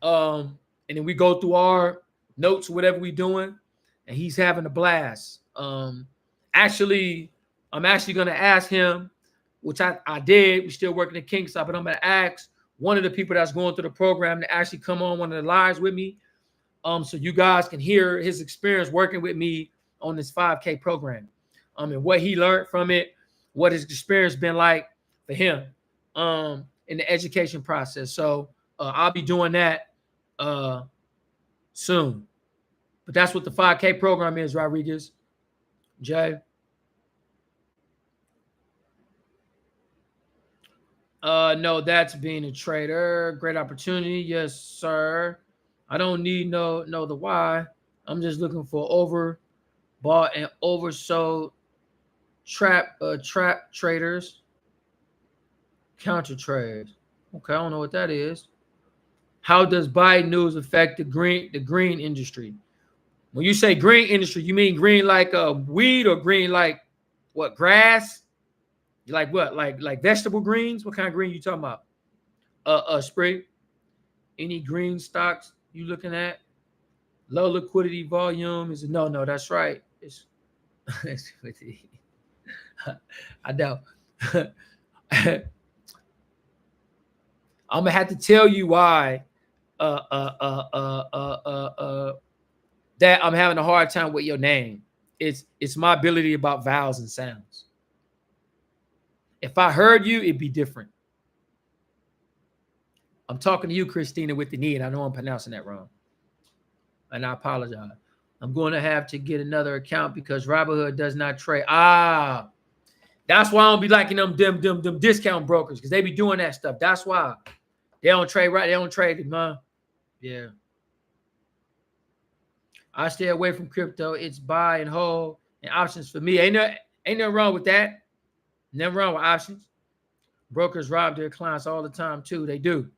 And then we go through our notes, whatever we're doing, and he's having a blast. I'm actually going to ask him, which I did. We're still working at Kingside, but I'm going to ask one of the people that's going through the program to actually come on one of the lives with me, so you guys can hear his experience working with me on this 5K program, and what he learned from it, what his experience been like for him in the education process. So I'll be doing that soon. But that's what the 5K program is, Rodriguez. Jay. No, that's being a trader. Great opportunity. Yes, sir. I don't need know the why. I'm just looking for overbought and oversold trap traders, counter trades. Okay, I don't know what that is. How does Biden news affect the green industry? When you say green industry, you mean green like weed, or green like what, grass? Like what? Like vegetable greens? What kind of green you talking about? Spray. Any green stocks you looking at? Low liquidity volume is no, that's right. It's I know. I'm gonna have to tell you why that I'm having a hard time with your name. It's my ability about vowels and sounds. If I heard you, it'd be different. I'm talking to you, Christina, with the knee, and I know I'm pronouncing that wrong. And I apologize. I'm going to have to get another account because Robinhood does not trade. That's why I don't be liking them discount brokers, because they be doing that stuff. That's why they don't trade right. They don't trade, man. Yeah. I stay away from crypto. It's buy and hold and options for me. Ain't nothing wrong with that. Nothing wrong with options. Brokers rob their clients all the time too. They do.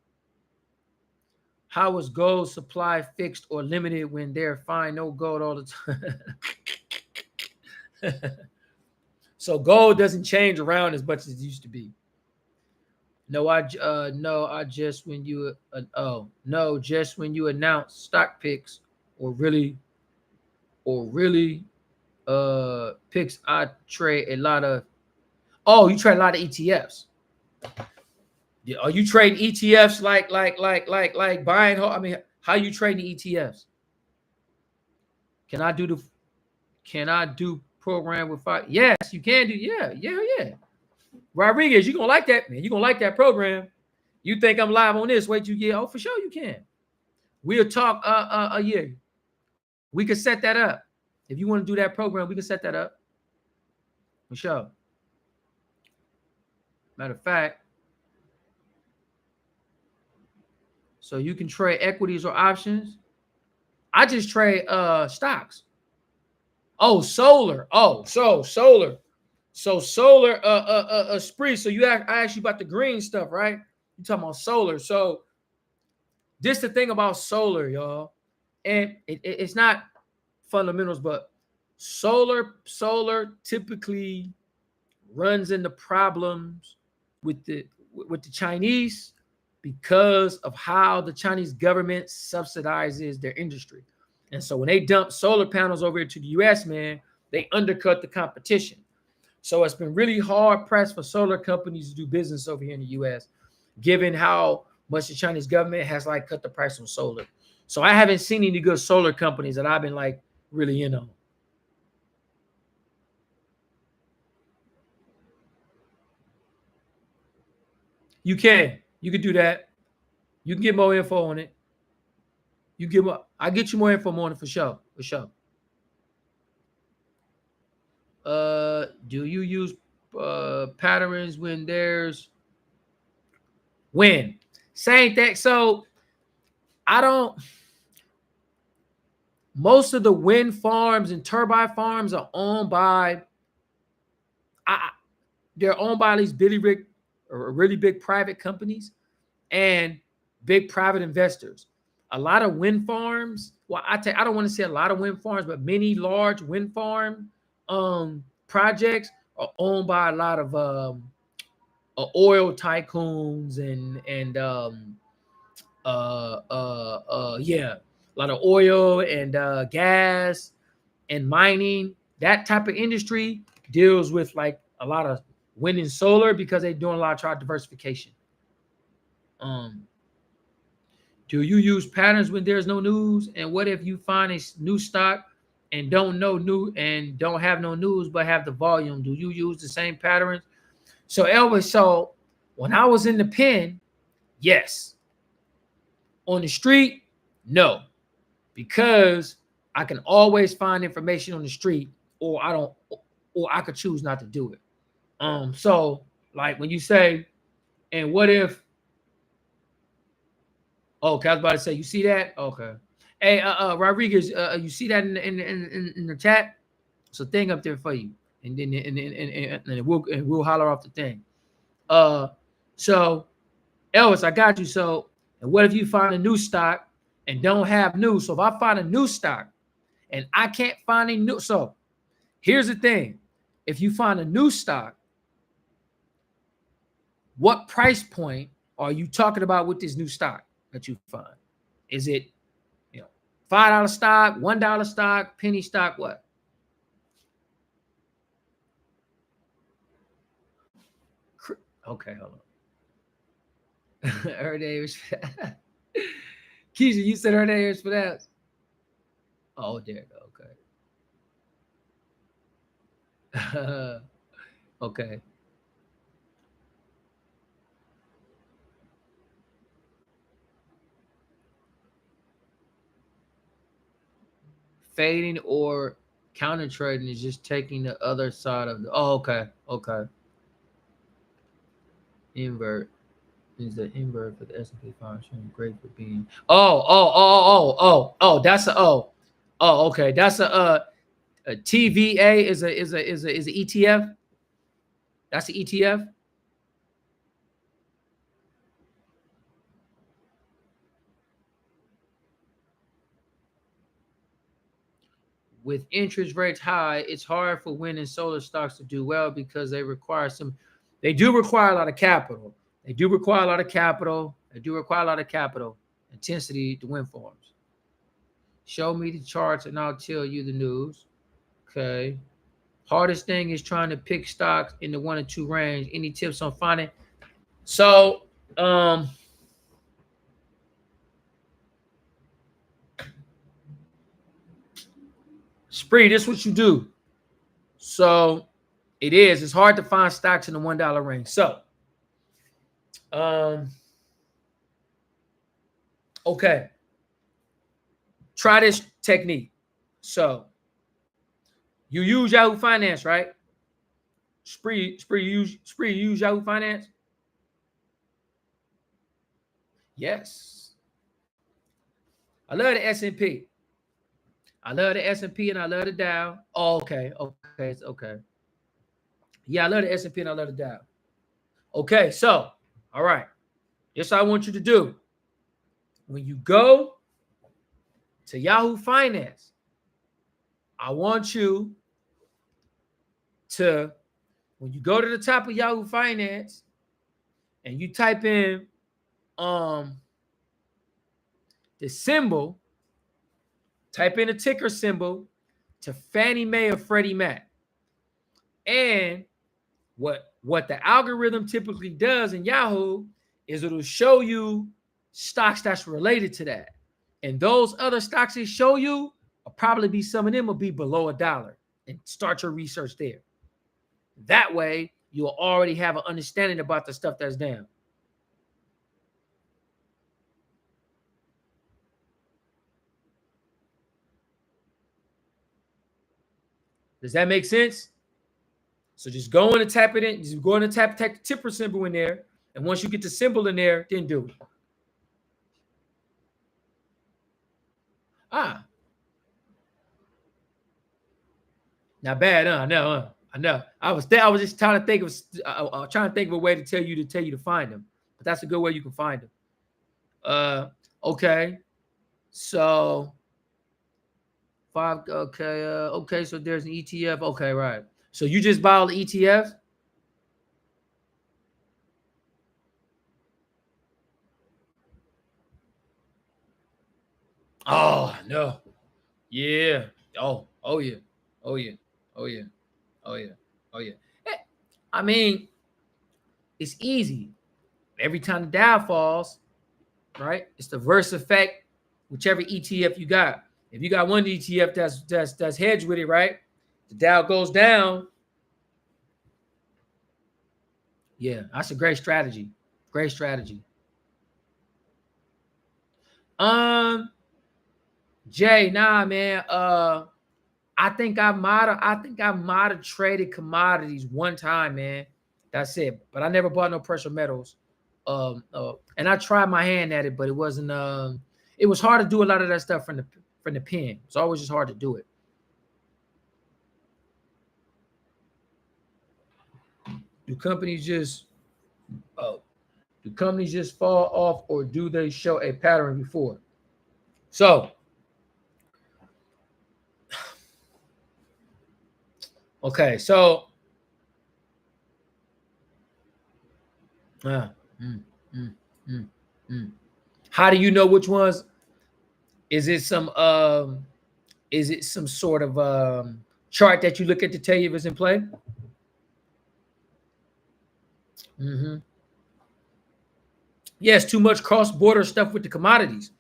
How is gold supply fixed or limited when they're fine no gold all the time? So gold doesn't change around as much as it used to be. Just when you announce stock picks or really picks. I trade a lot of. Oh, you trade a lot of ETFs. Are you trading ETFs like buying? I mean, how you trading ETFs? Can I do program with five? Yes, you can do. Yeah. Rodriguez, you're gonna like that, man. You're gonna like that program. You think I'm live on this? Wait, you get. Oh, for sure you can. We'll talk a year. We can set that up. If you want to do that program, we can set that up. For sure. Matter of fact, so you can trade equities or options. I just trade stocks. Oh, solar. Oh, so solar. So solar spree. So I asked you about the green stuff, right? You talking about solar. So this the thing about solar, y'all. And it's not fundamentals, but solar typically runs into problems with the Chinese because of how the Chinese government subsidizes their industry. And so when they dump solar panels over here to the US, man, they undercut the competition. So it's been really hard pressed for solar companies to do business over here in the US, given how much the Chinese government has like cut the price on solar. So I haven't seen any good solar companies that I've been like really in on. You can do that. You can get more info on it. I get you more info on it for sure. For sure. Do you use patterns when there's when? Same thing. So I don't. Most of the wind farms and turbine farms are owned by. They're owned by these really big private companies and big private investors. A lot of wind farms. Well, I don't want to say a lot of wind farms, but many large wind farm projects are owned by a lot of oil tycoons and yeah, a lot of oil and gas and mining. That type of industry deals with like a lot of wind and solar because they're doing a lot of chart diversification. Do you use patterns when there's no news? And what if you find a new stock and don't have no news but have the volume? Do you use the same patterns? So Elvis, so when I was in the pen, yes. On the street, no, because I can always find information on the street, or I could choose not to do it. So like when you say, and what if? Okay, I was about to say, you see that? Okay. Hey, Rodriguez, you see that in the chat? It's a thing up there for you, and then we'll holler off the thing. So Elvis, I got you. So, and what if you find a new stock and don't have news? So if I find a new stock and I can't find a new, so here's the thing: if you find a new stock, what price point are you talking about with this new stock that you find? Is it, $5 stock, $1 stock, penny stock, what? Okay, hold on. Her name is Keisha, you said her name is for that. Oh, there you go. Okay. Okay. Fading or counter trading is just taking the other side of the. Oh, okay. Okay. Invert is the invert for the S&P 500. Great for being. Oh. That's a oh. Oh, okay. That's a TVA is a ETF. That's an ETF. With interest rates high, it's hard for wind and solar stocks to do well because they do require a lot of capital. They do require a lot of capital. Intensity to wind farms. Show me the charts and I'll tell you the news. Okay. Hardest thing is trying to pick stocks in the 1 or 2 range. Any tips on finding? So, Spree, this is what you do. So it's hard to find stocks in the $1 range. So, okay. Try this technique. So you use Yahoo Finance, right? Spree use Yahoo Finance? Yes. I love the S&P. I love the S&P and I love the Dow. Oh, okay. Yeah, I love the S&P and I love the Dow. Okay, so, all right. Here's what I want you to do. When you go to Yahoo Finance, I want you to, when you go to the top of Yahoo Finance and you type in the symbol, type in a ticker symbol to Fannie Mae or Freddie Mac. And what the algorithm typically does in Yahoo is it'll show you stocks that's related to that. And those other stocks they show you will probably be, some of them will be below $1, and start your research there. That way, you'll already have an understanding about the stuff that's down. Does that make sense? So just go in and tap it in. Just go in and tap the tipper symbol in there. And once you get the symbol in there, then do it. Not bad, huh? I know. I was just trying to think of a way to tell you to find them. But that's a good way you can find them. Okay. So okay, so there's an ETF. Okay, right. So you just buy all the ETFs? Oh, no. Yeah. Oh yeah. I mean, it's easy. Every time the Dow falls, right? It's the verse effect, whichever ETF you got. If you got one ETF that's hedged with it, right? The Dow goes down. Yeah, that's a great strategy. Great strategy. Jay, nah, man. I think I might have traded commodities one time, man. That's it. But I never bought no precious metals. And I tried my hand at it, but it wasn't. It was hard to do a lot of that stuff from the pen. It's always just hard to do it. Do companies just fall off, or do they show a pattern before? So, okay, so how do you know which ones? Is it some sort of chart that you look at to tell you if it's in play? Yes, too much cross-border stuff with the commodities.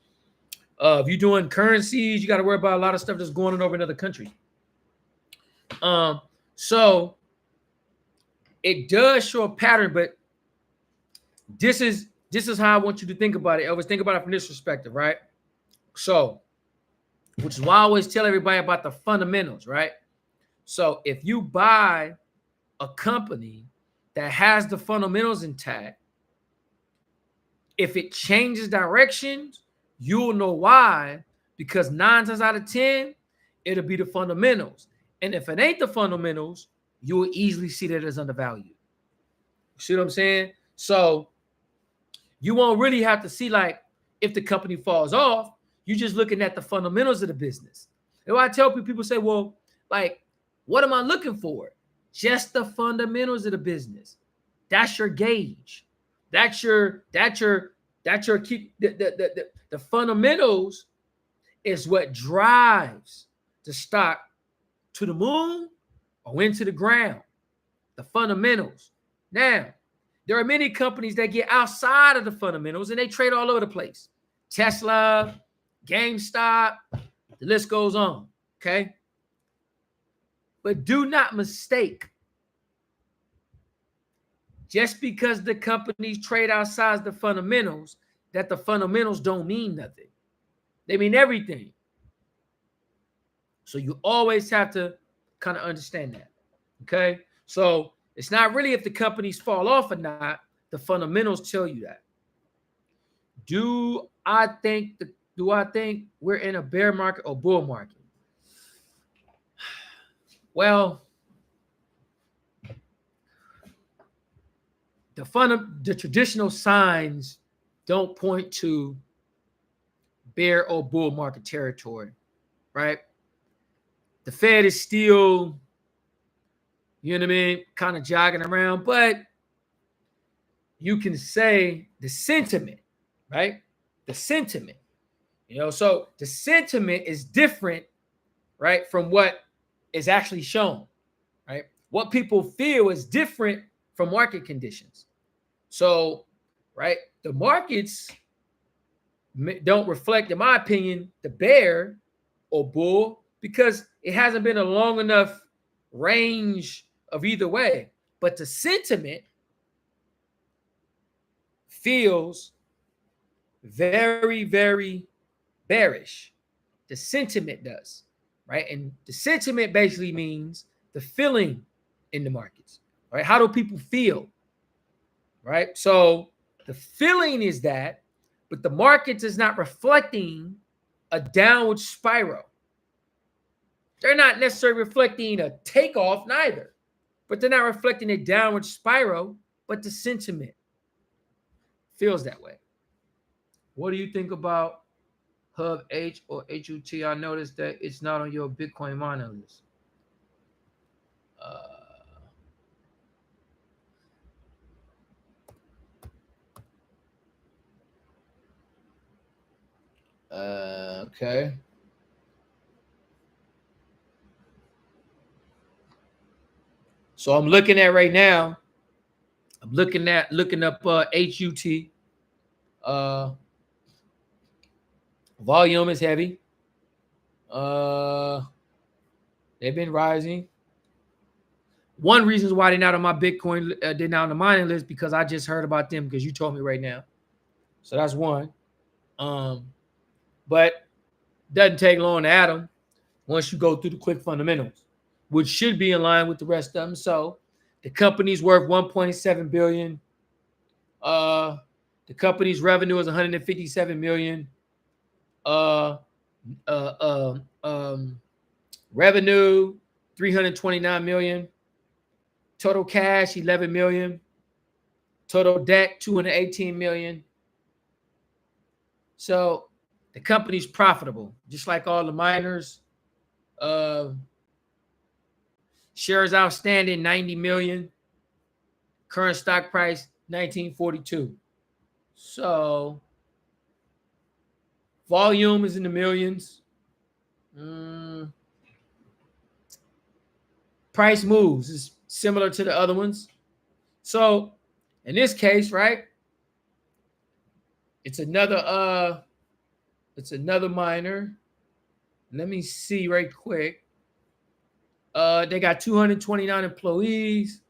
If you're doing currencies, you got to worry about a lot of stuff that's going on over in other countries. So it does show a pattern, but this is how I want you to think about it. I always think about it from this perspective, right? So, which is why I always tell everybody about the fundamentals, right? So if you buy a company that has the fundamentals intact, if it changes directions, you'll know why, because 9 times out of 10, it'll be the fundamentals. And if it ain't the fundamentals, you will easily see that it's undervalued. See what I'm saying? So you won't really have to see, like, if the company falls off, you're just looking at the fundamentals of the business. And when I tell people say, well, like, what am I looking for? Just the fundamentals of the business. That's your gauge. That's your key. The fundamentals is what drives the stock to the moon or into the ground. The fundamentals. Now, there are many companies that get outside of the fundamentals and they trade all over the place. Tesla, GameStop, the list goes on. Okay. But do not mistake, just because the companies trade outside the fundamentals, that the fundamentals don't mean nothing. They mean everything. So you always have to kind of understand that. Okay. So It's not really if the companies fall off or not. The fundamentals tell you that. Do I think we're in a bear market or bull market? Well, the traditional signs don't point to bear or bull market territory, right? The Fed is still, you know what I mean, kind of jogging around, but you can say the sentiment, right? The sentiment, so the sentiment is different, right, from what is actually shown, right? What people feel is different from market conditions. So, right, the markets don't reflect, in my opinion, the bear or bull because it hasn't been a long enough range of either way. But the sentiment feels very, very bearish. The sentiment does, right? And the sentiment basically means the feeling in the markets, right? How do people feel, right? So the feeling is that, but the markets is not reflecting a downward spiral. They're not necessarily reflecting a takeoff neither, but they're not reflecting a downward spiral, but the sentiment feels that way. What do you think about Hub H or HUT? I noticed that it's not on your Bitcoin miner list. Okay. So I'm looking at right now. I'm looking up HUT. Volume is heavy. They've been rising. One reason why they're not on my Bitcoin, they're not on the mining list because I just heard about them because you told me right now. So that's one. But doesn't take long to add them once you go through the quick fundamentals, which should be in line with the rest of them. So the company's worth $1.7 billion. The company's revenue is $157 million. Revenue $329 million. Total cash $11 million. Total debt $218 million. So the company's profitable, just like all the miners. Shares outstanding 90 million. Current stock price 1942. So volume is in the millions. Price moves is similar to the other ones. So in this case, right, it's another miner. Let me see right quick. They got 229 employees.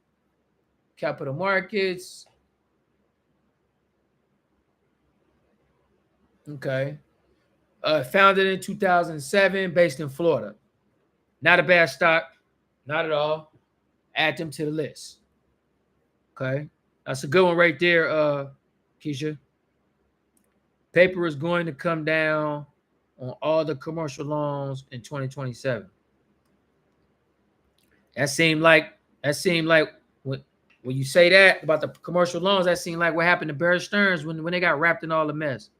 Capital markets. Okay. Founded in 2007, based in Florida. Not a bad stock. Not at all. Add them to the list. Okay. That's a good one right there, Keisha. Paper is going to come down on all the commercial loans in 2027. That seemed like when you say that about the commercial loans, that seemed like what happened to Bear Stearns when they got wrapped in all the mess.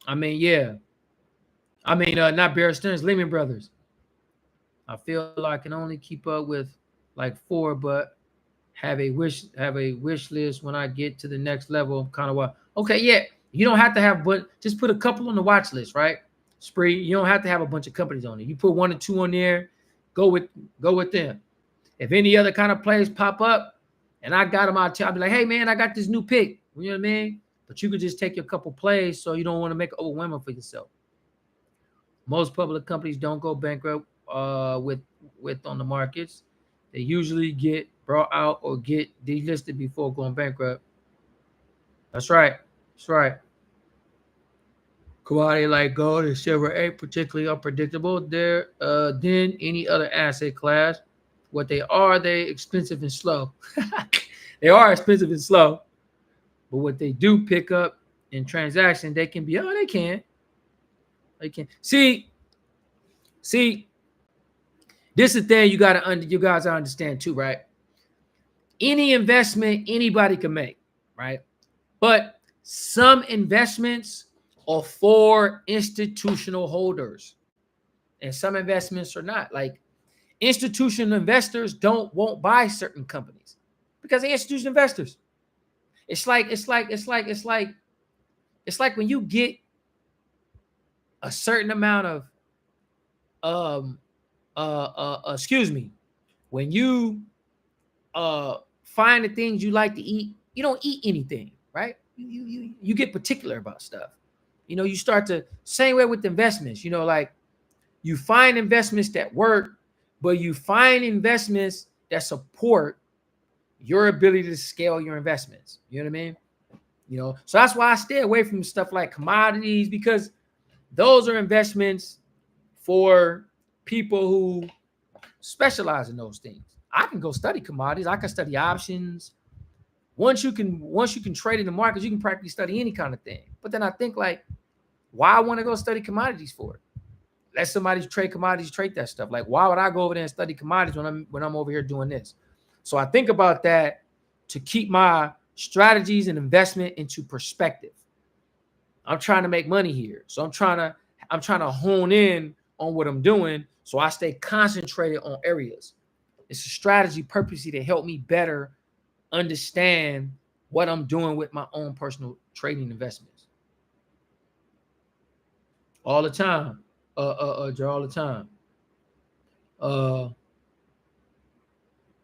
I mean, yeah. I mean, not Bear Stearns, Lehman Brothers. I feel like I can only keep up with like 4, but have a wish list when I get to the next level. Kind of what? Okay, yeah. You don't have to have, but just put a couple on the watch list, right? Spree. You don't have to have a bunch of companies on it. You put 1 or 2 on there. Go with them. If any other kind of plays pop up, and I got them out, I'll be like, hey man, I got this new pick. You know what I mean? But you could just take your couple plays, so you don't want to make it overwhelming for yourself. Most public companies don't go bankrupt with on the markets. They usually get brought out or get delisted before going bankrupt. That's right. That's right. Commodity like gold and silver ain't particularly unpredictable there than any other asset class. What they are, they expensive and slow. They are expensive and slow, but what they do pick up in transaction, they can be, they can. See, this is the thing you guys understand too, right? Any investment anybody can make, right? But some investments are for institutional holders, and some investments are not. Like institutional investors won't buy certain companies because they're institutional investors. It's like when you get a certain amount of when you find the things you like to eat, you don't eat anything, right? You get particular about stuff. You start to same way with investments. Like you find investments that work, but you find investments that support your ability to scale your investments. You know what I mean? So that's why I stay away from stuff like commodities, because those are investments for people who specialize in those things. I can go study commodities. I can study options. Once you can trade in the markets, you can practically study any kind of thing. But then I think, like, why I want to go study commodities for it? Let somebody trade commodities, trade that stuff. Like, why would I go over there and study commodities when I'm over here doing this? So I think about that to keep my strategies and investment into perspective. I'm trying to make money here. So I'm trying to hone in on what I'm doing so I stay concentrated on areas. It's a strategy purposely to help me better understand what I'm doing with my own personal trading investments. All the time. All the time.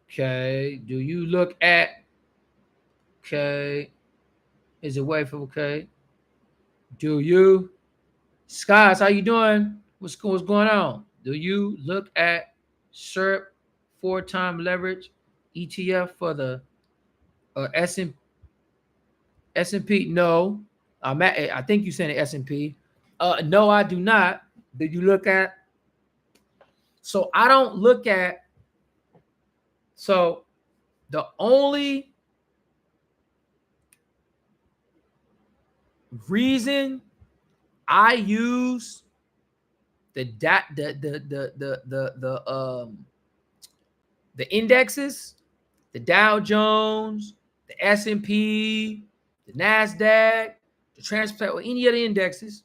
Okay. Do you look at, okay, is it way for, okay? Do you, Skies, how you doing? What's going on? Do you look at SERP 4-time leverage ETF for the S&P? No. I think you said S&P. No, I do not. Did you look at? So I don't look at. So the only reason I use the indexes, the Dow Jones, the S&P, the NASDAQ, the Transport, or any other indexes,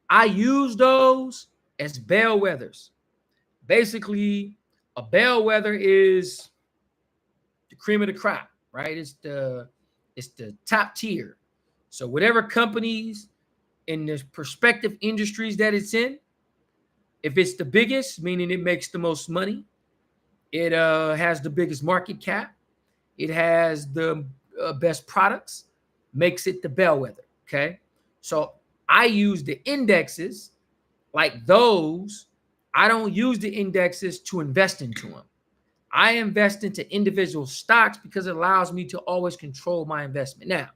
I use those as bellwethers. Basically, a bellwether is the cream of the crop, right? It's the top tier. So whatever companies in the prospective industries that it's in, if it's the biggest, meaning it makes the most money, it has the biggest market cap, it has the best products, makes it the bellwether, okay? So I use the indexes like those. I don't use the indexes to invest into them. I invest into individual stocks because it allows me to always control my investment. Now,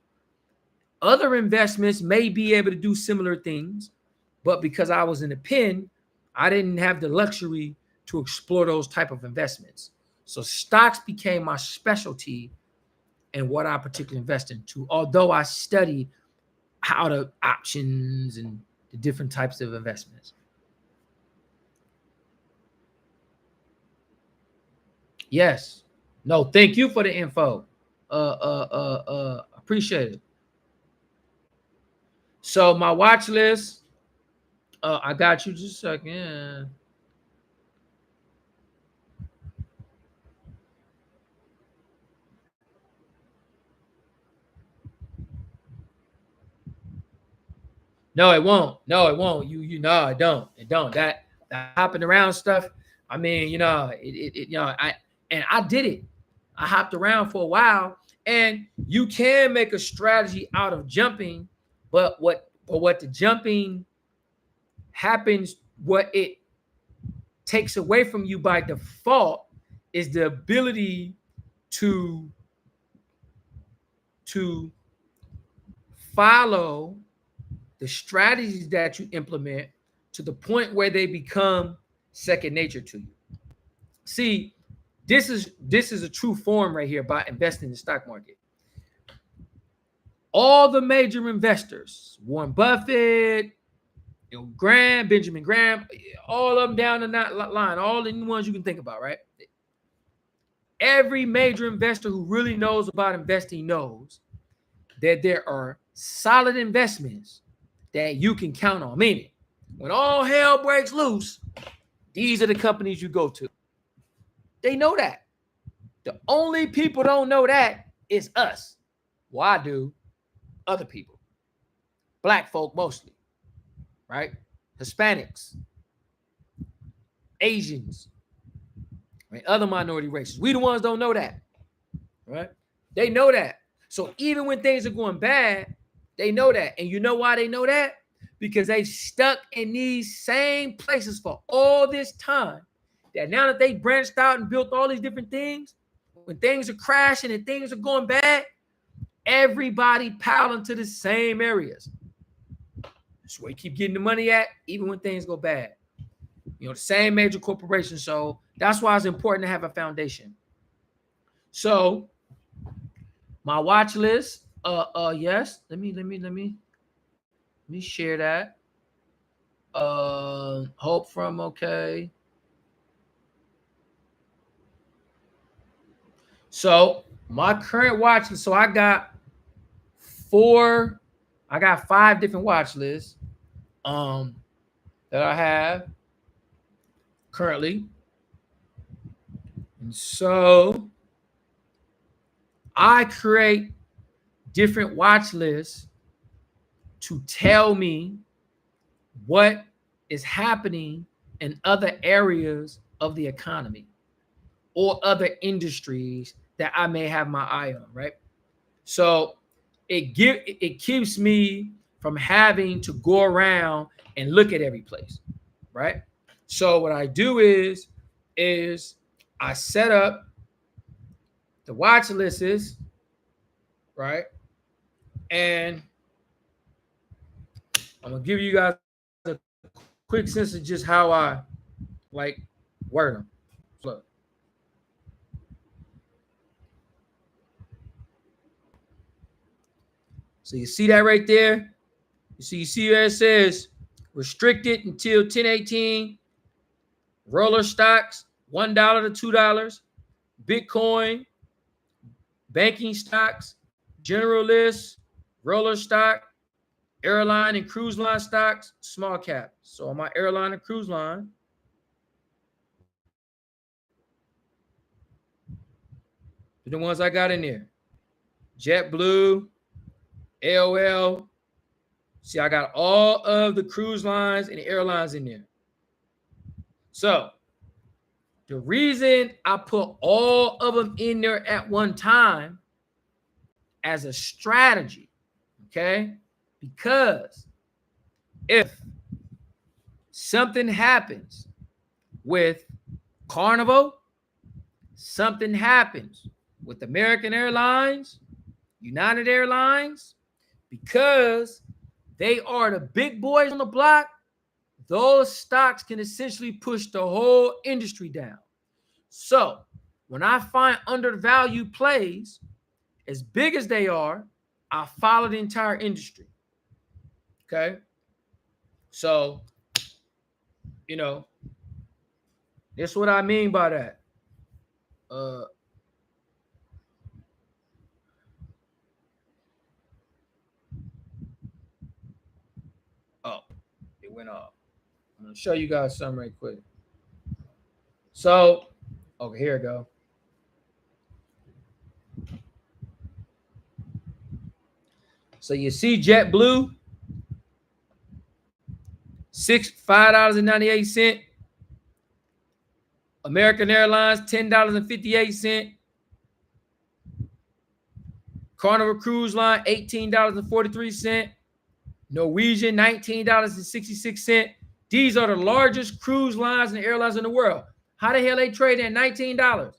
other investments may be able to do similar things, but because I was in a pen, I didn't have the luxury to explore those type of investments. So stocks became my specialty and what I particularly invest into, although I study how to options and the different types of investments. Yes. No, thank you for the info. Appreciate it. So my watch list, I got you just a second. No, it won't. No, it won't. You know, it don't. It don't. That hopping around stuff. I mean, I did it. I hopped around for a while, and you can make a strategy out of jumping, but what the jumping happens, what it takes away from you by default is the ability to follow the strategies that you implement, to the point where they become second nature to you. See, This is a true form right here about investing in the stock market. All the major investors, Warren Buffett, Benjamin Graham, all of them down the line, all the ones you can think about, right? Every major investor who really knows about investing knows that there are solid investments that you can count on. Meaning, when all hell breaks loose, these are the companies you go to. They know that. The only people don't know that is us. Well, I do. Other people. Black folk mostly. Right? Hispanics. Asians. Right? Other minority races. We the ones don't know that. Right? They know that. So even when things are going bad, they know that. And you know why they know that? Because they stuck in these same places for all this time. That now that they branched out and built all these different things, when things are crashing and things are going bad, everybody piled into the same areas. That's where you keep getting the money at, even when things go bad. The same major corporation. So that's why it's important to have a foundation. So my watch list, yes. Let me share that. Hope from okay. So my current watch list, so I got 5 different watch lists that I have currently. And so I create different watch lists to tell me what is happening in other areas of the economy or other industries that I may have my eye on, right? So it keeps me from having to go around and look at every place, right? So what I do is I set up the watch lists, right? And I'm gonna give you guys a quick sense of just how I word them. Look. So you see that right there? You see where it says restricted until 10/18, roller stocks, $1 to $2, Bitcoin, banking stocks, general list, roller stock, airline and cruise line stocks, small cap. So on my airline and cruise line, the ones I got in there. JetBlue, AOL. See, I got all of the cruise lines and the airlines in there. So the reason I put all of them in there at one time as a strategy, okay? Because if something happens with Carnival, something happens with American Airlines, United Airlines, because they are the big boys on the block, those stocks can essentially push the whole industry down. So when I find undervalued plays, as big as they are, I follow the entire industry. Okay? So, that's what I mean by that. It went off. I'm going to show you guys something right quick. So, okay, here we go. So you see JetBlue, $5.98. American Airlines, $10.58. Carnival Cruise Line, $18.43. Norwegian, $19.66. These are the largest cruise lines and airlines in the world. How the hell they trade at $19?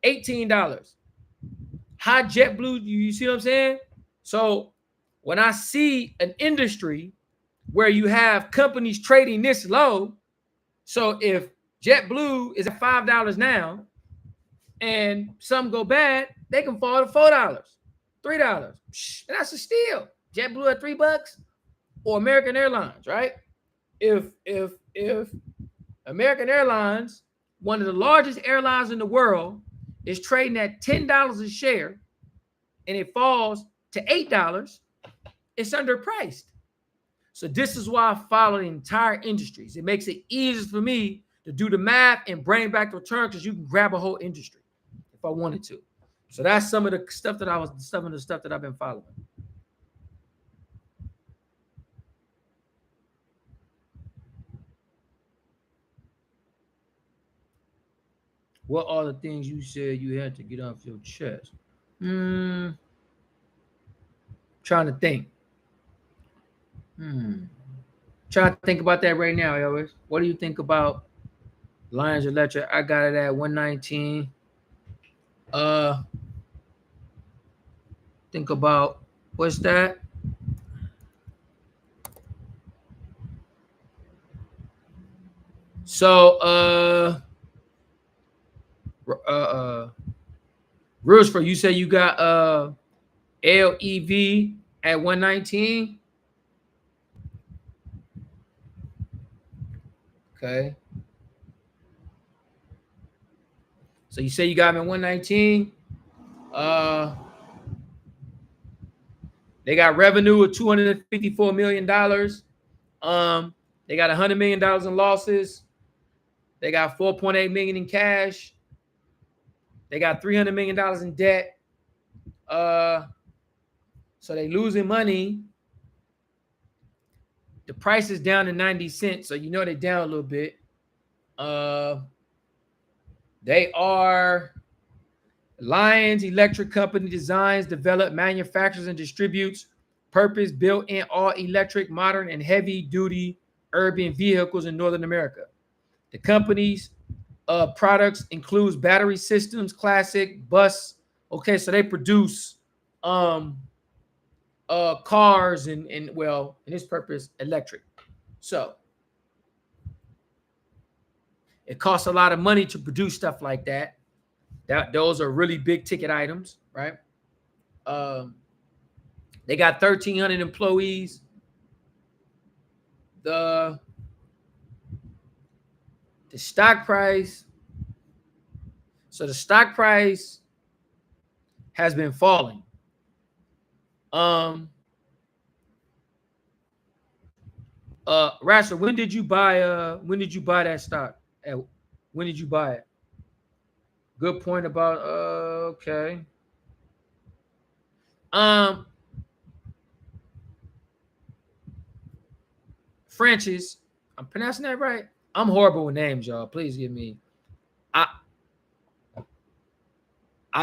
$18. How JetBlue, you see what I'm saying? So when I see an industry where you have companies trading this low, so if JetBlue is at $5 now and some go bad, they can fall to $4, $3. And that's a steal. JetBlue at $3 or American Airlines, right? If American Airlines, one of the largest airlines in the world, is trading at $10 a share and it falls to $8, it's underpriced. So this is why I follow the entire industries. It makes it easier for me to do the math and bring back the return because you can grab a whole industry if I wanted to. So that's some of the stuff that I've been following. What are the things you said you had to get off your chest? Trying to think. Trying to think about that right now, Elvis. What do you think about Lions Electric? I got it at 119. Think about what's that? So Roosefer, you say you got LEV at 119. Okay. So you say you got him at 119. They got revenue of $254 million. They got $100 million in losses. They got $4.8 million in cash. They got $300 million in debt. So they losing money. The price is down to 90 cents, so you know they're down a little bit. They are Lions Electric Company designs, develops, manufactures, and distributes purpose-built in all-electric, modern, and heavy-duty urban vehicles in Northern America. The company's products includes battery systems, classic, bus. Okay, so they produce cars and well, in this purpose, electric. So it costs a lot of money to produce stuff like that. Those are really big ticket items, right? They got 1,300 employees. The stock price. So the stock price has been falling. Rasher, when did you buy that stock? When did you buy it? Good point about okay. Francis, I'm pronouncing that right. I'm horrible with names, y'all. Please give me. I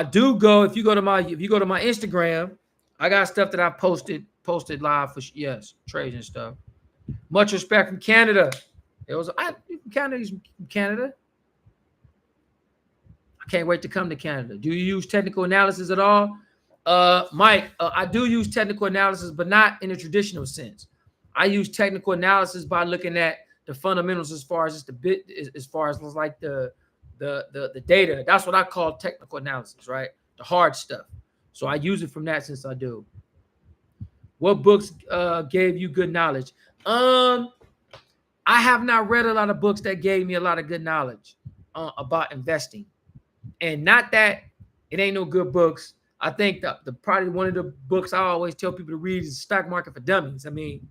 do go if you go to my Instagram, I got stuff that I posted live for trades and stuff. Much respect from Canada. It was Canada's from Canada. I can't wait to come to Canada. Do you use technical analysis at all? Mike, I do use technical analysis, but not in a traditional sense. I use technical analysis by looking at the fundamentals as far as like the data. That's what I call technical analysis, right? The hard stuff. So I use it from that sense. I do. What books gave you good knowledge? I have not read a lot of books that gave me a lot of good knowledge about investing. And not that it ain't no good books. I think the probably one of the books I always tell people to read is Stock Market for Dummies. I mean,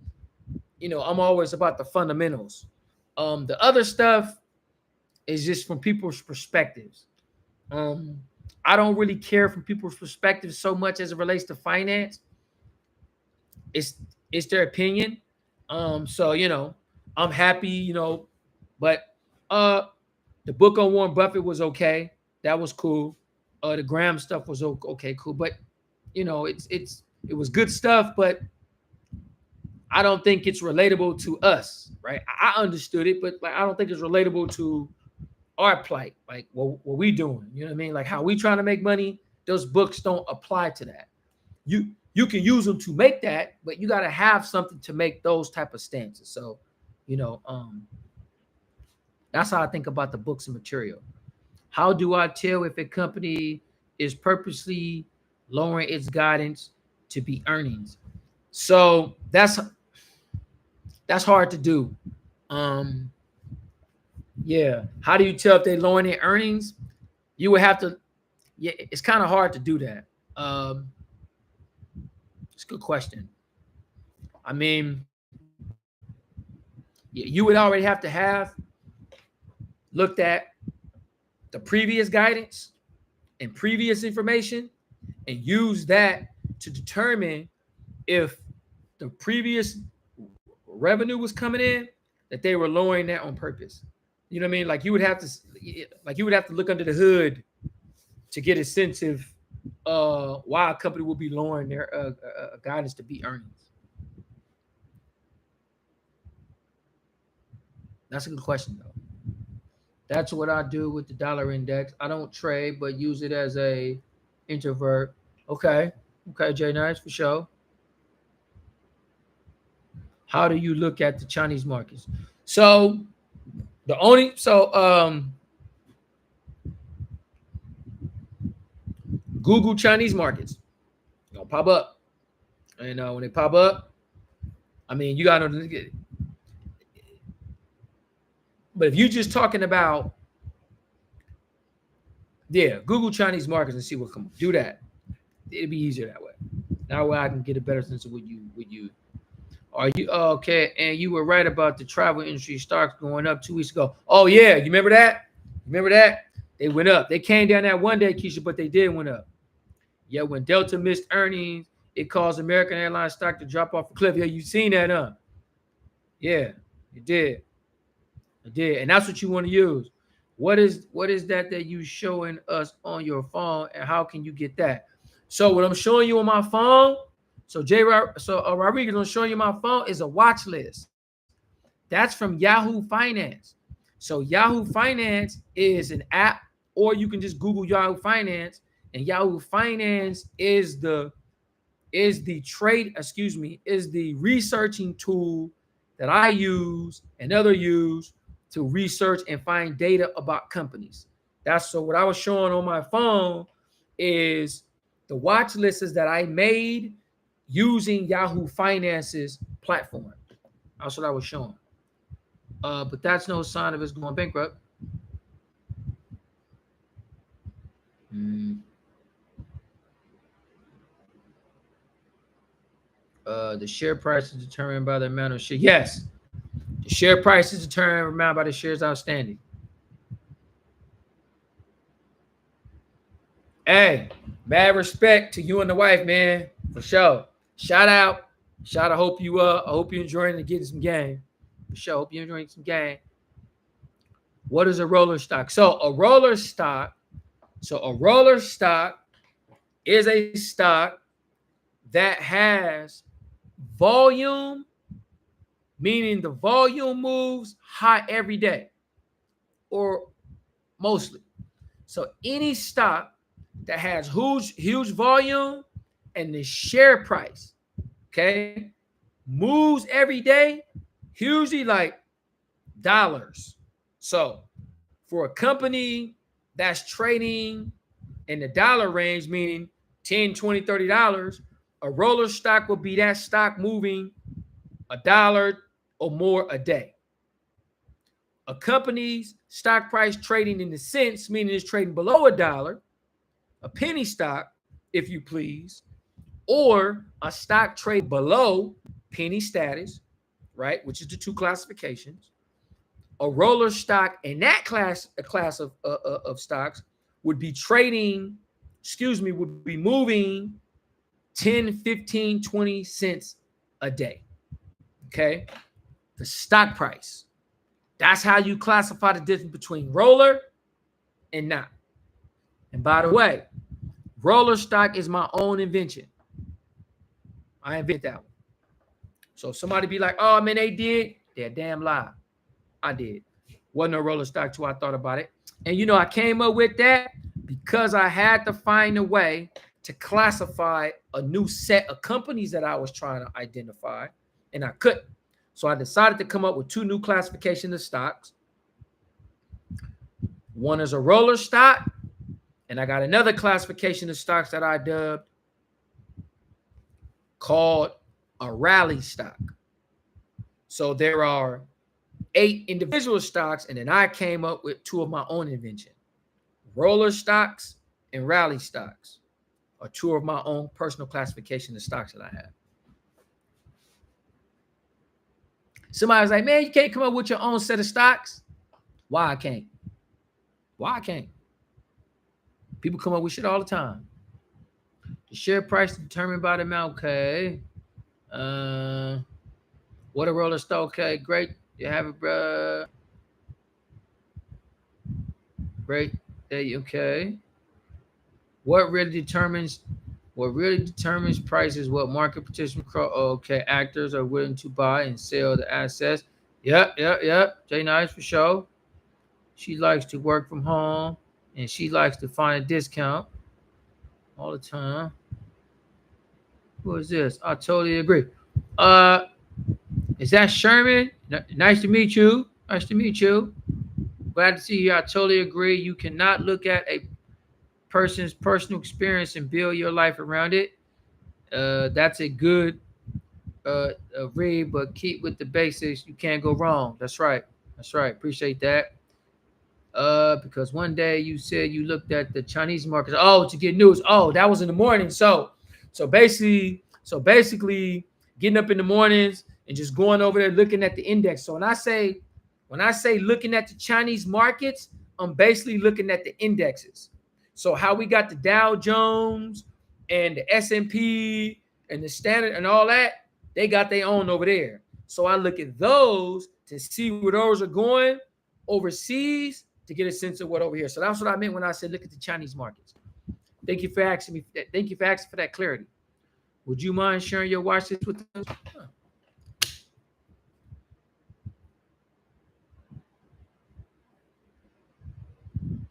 I'm always about the fundamentals. The other stuff is just from people's perspectives. I don't really care from people's perspectives so much as it relates to finance. It's their opinion. So I'm happy, but the book on Warren Buffett was okay. That was cool. The Graham stuff was okay, cool. But it was good stuff, but I don't think it's relatable to us, right? I understood it, but I don't think it's relatable to our plight, like what we doing. You know what I mean? Like how we trying to make money. Those books don't apply to that. You can use them to make that, but you got to have something to make those type of stances. So, that's how I think about the books and material. How do I tell if a company is purposely lowering its guidance to beat earnings? So that's hard to do. Yeah. How do you tell if they're lowering their earnings? You would have to. Yeah, it's kind of hard to do that. It's a good question. I mean, you would already have to have looked at the previous guidance and previous information and use that to determine if the previous revenue was coming in, that they were lowering that on purpose. You know what I mean? Like you would have to look under the hood to get a sense of why a company will be lowering their guidance to beat earnings. That's a good question, though. That's what I do with the dollar index. I don't trade, but use it as a introvert. Okay. Okay, Jay Nice, for sure. How do you look at the Chinese markets? So Google Chinese markets. Gonna pop up. And when they pop up, I mean, you gotta get it. But if you're just talking about, Google Chinese markets and see what comes. Do that. It'd be easier that way. That way I can get a better sense of what you. Are you okay? And you were right about the travel industry stocks going up 2 weeks ago. Oh yeah, you remember that? Remember that? They went up. They came down that one day, Keisha, but they did went up. Yeah, when Delta missed earnings, it caused American Airlines stock to drop off a cliff. Yeah, you seen that, huh? Yeah, it did. It did, and that's what you want to use. What is that you showing us on your phone, and how can you get that? So what I'm showing you on my phone, Rodriguez, I'm showing you my phone is a watch list. That's from Yahoo Finance. So Yahoo Finance is an app, or you can just Google Yahoo Finance, and Yahoo Finance is the researching tool that I use and others use to research and find data about companies. So what I was showing on my phone is the watch lists that I made using Yahoo Finance's platform. That's what I was showing. But that's no sign of us going bankrupt. The share price is determined by the amount of share. Yes, the share price is determined by the shares outstanding. Hey, mad respect to you and the wife, man, for sure. Shout out. I hope you enjoying and getting some game. For sure. Hope you're enjoying some game. What is a roller stock? So a roller stock is a stock that has volume, meaning the volume moves high every day, or mostly. So any stock that has huge volume and the share price, okay, moves every day, usually like dollars. So for a company that's trading in the dollar range, meaning $10, $20, $30, a roller stock will be that stock moving $1 or more a day. A company's stock price trading in the cents, meaning it's trading below $1, a penny stock, if you please, or a stock trade below penny status, right, which is the two classifications. A roller stock in that class of stocks would be moving 10, 15, 20 cents a day. Okay. The stock price. That's how you classify the difference between roller and not. And by the way, roller stock is my own invention. I invented that one. So if somebody be like, oh man, they did, they're damn lie. I did. Wasn't a roller stock till I thought about it. And I came up with that because I had to find a way to classify a new set of companies that I was trying to identify, and I couldn't. So I decided to come up with two new classifications of stocks. One is a roller stock, and I got another classification of stocks that I dubbed called a rally stock. So there are 8 individual stocks, and then I came up with 2 of my own invention. Roller stocks and rally stocks are 2 of my own personal classification of stocks that I have. Somebody was like, man, you can't come up with your own set of stocks. Why I can't? Why I can't? People come up with shit all the time. The share price is determined by the amount. Okay. What a roller stock. Okay, great. You have it, bro. Great. Okay. What really determines price is what market participants. Okay, actors are willing to buy and sell the assets. Yep. Jay Nice for sure. She likes to work from home and she likes to find a discount all the time. Who is this? I totally agree. Is that Sherman? Nice to meet you. Nice to meet you. Glad to see you. I totally agree. You cannot look at a person's personal experience and build your life around it. That's a good read, but keep with the basics. You can't go wrong. That's right. Appreciate that. Because one day you said you looked at the Chinese markets. Oh, to get news. Oh, that was in the morning. So basically getting up in the mornings and just going over there looking at the index. So when I say looking at the Chinese markets, I'm basically looking at the indexes. So how we got the Dow Jones and the S&P and the Standard and all that, they got their own over there. So I look at those to see where those are going overseas to get a sense of what over here. So that's what I meant when I said look at the Chinese markets. Thank you for asking me. Thank you for asking for that clarity. Would you mind sharing your watch list with us?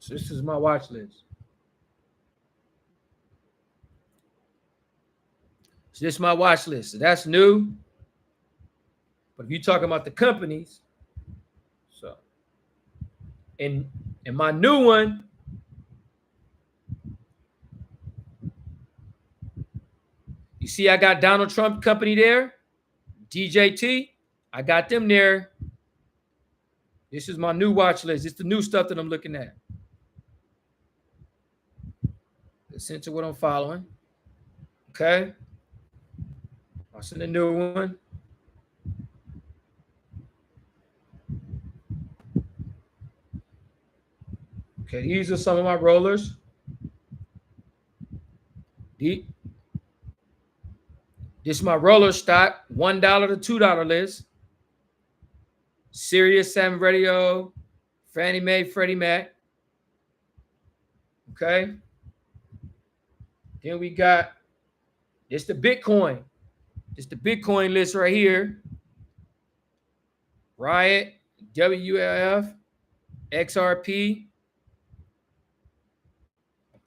So this is my watch list. So this is my watch list. So that's new. But if you're talking about the companies, so in my new one, you see I got Donald Trump company there, DJT. I got them there. This is my new watch list. It's the new stuff that I'm looking at. The sense of what I'm following. Okay. I'll send a new one. Okay, these are some of my rollers. This is my roller stock, $1 to $2 list. Sirius 7 Radio, Fannie Mae, Freddie Mac. Okay. Then we got this the Bitcoin. It's the Bitcoin list right here. Riot, WLF, XRP.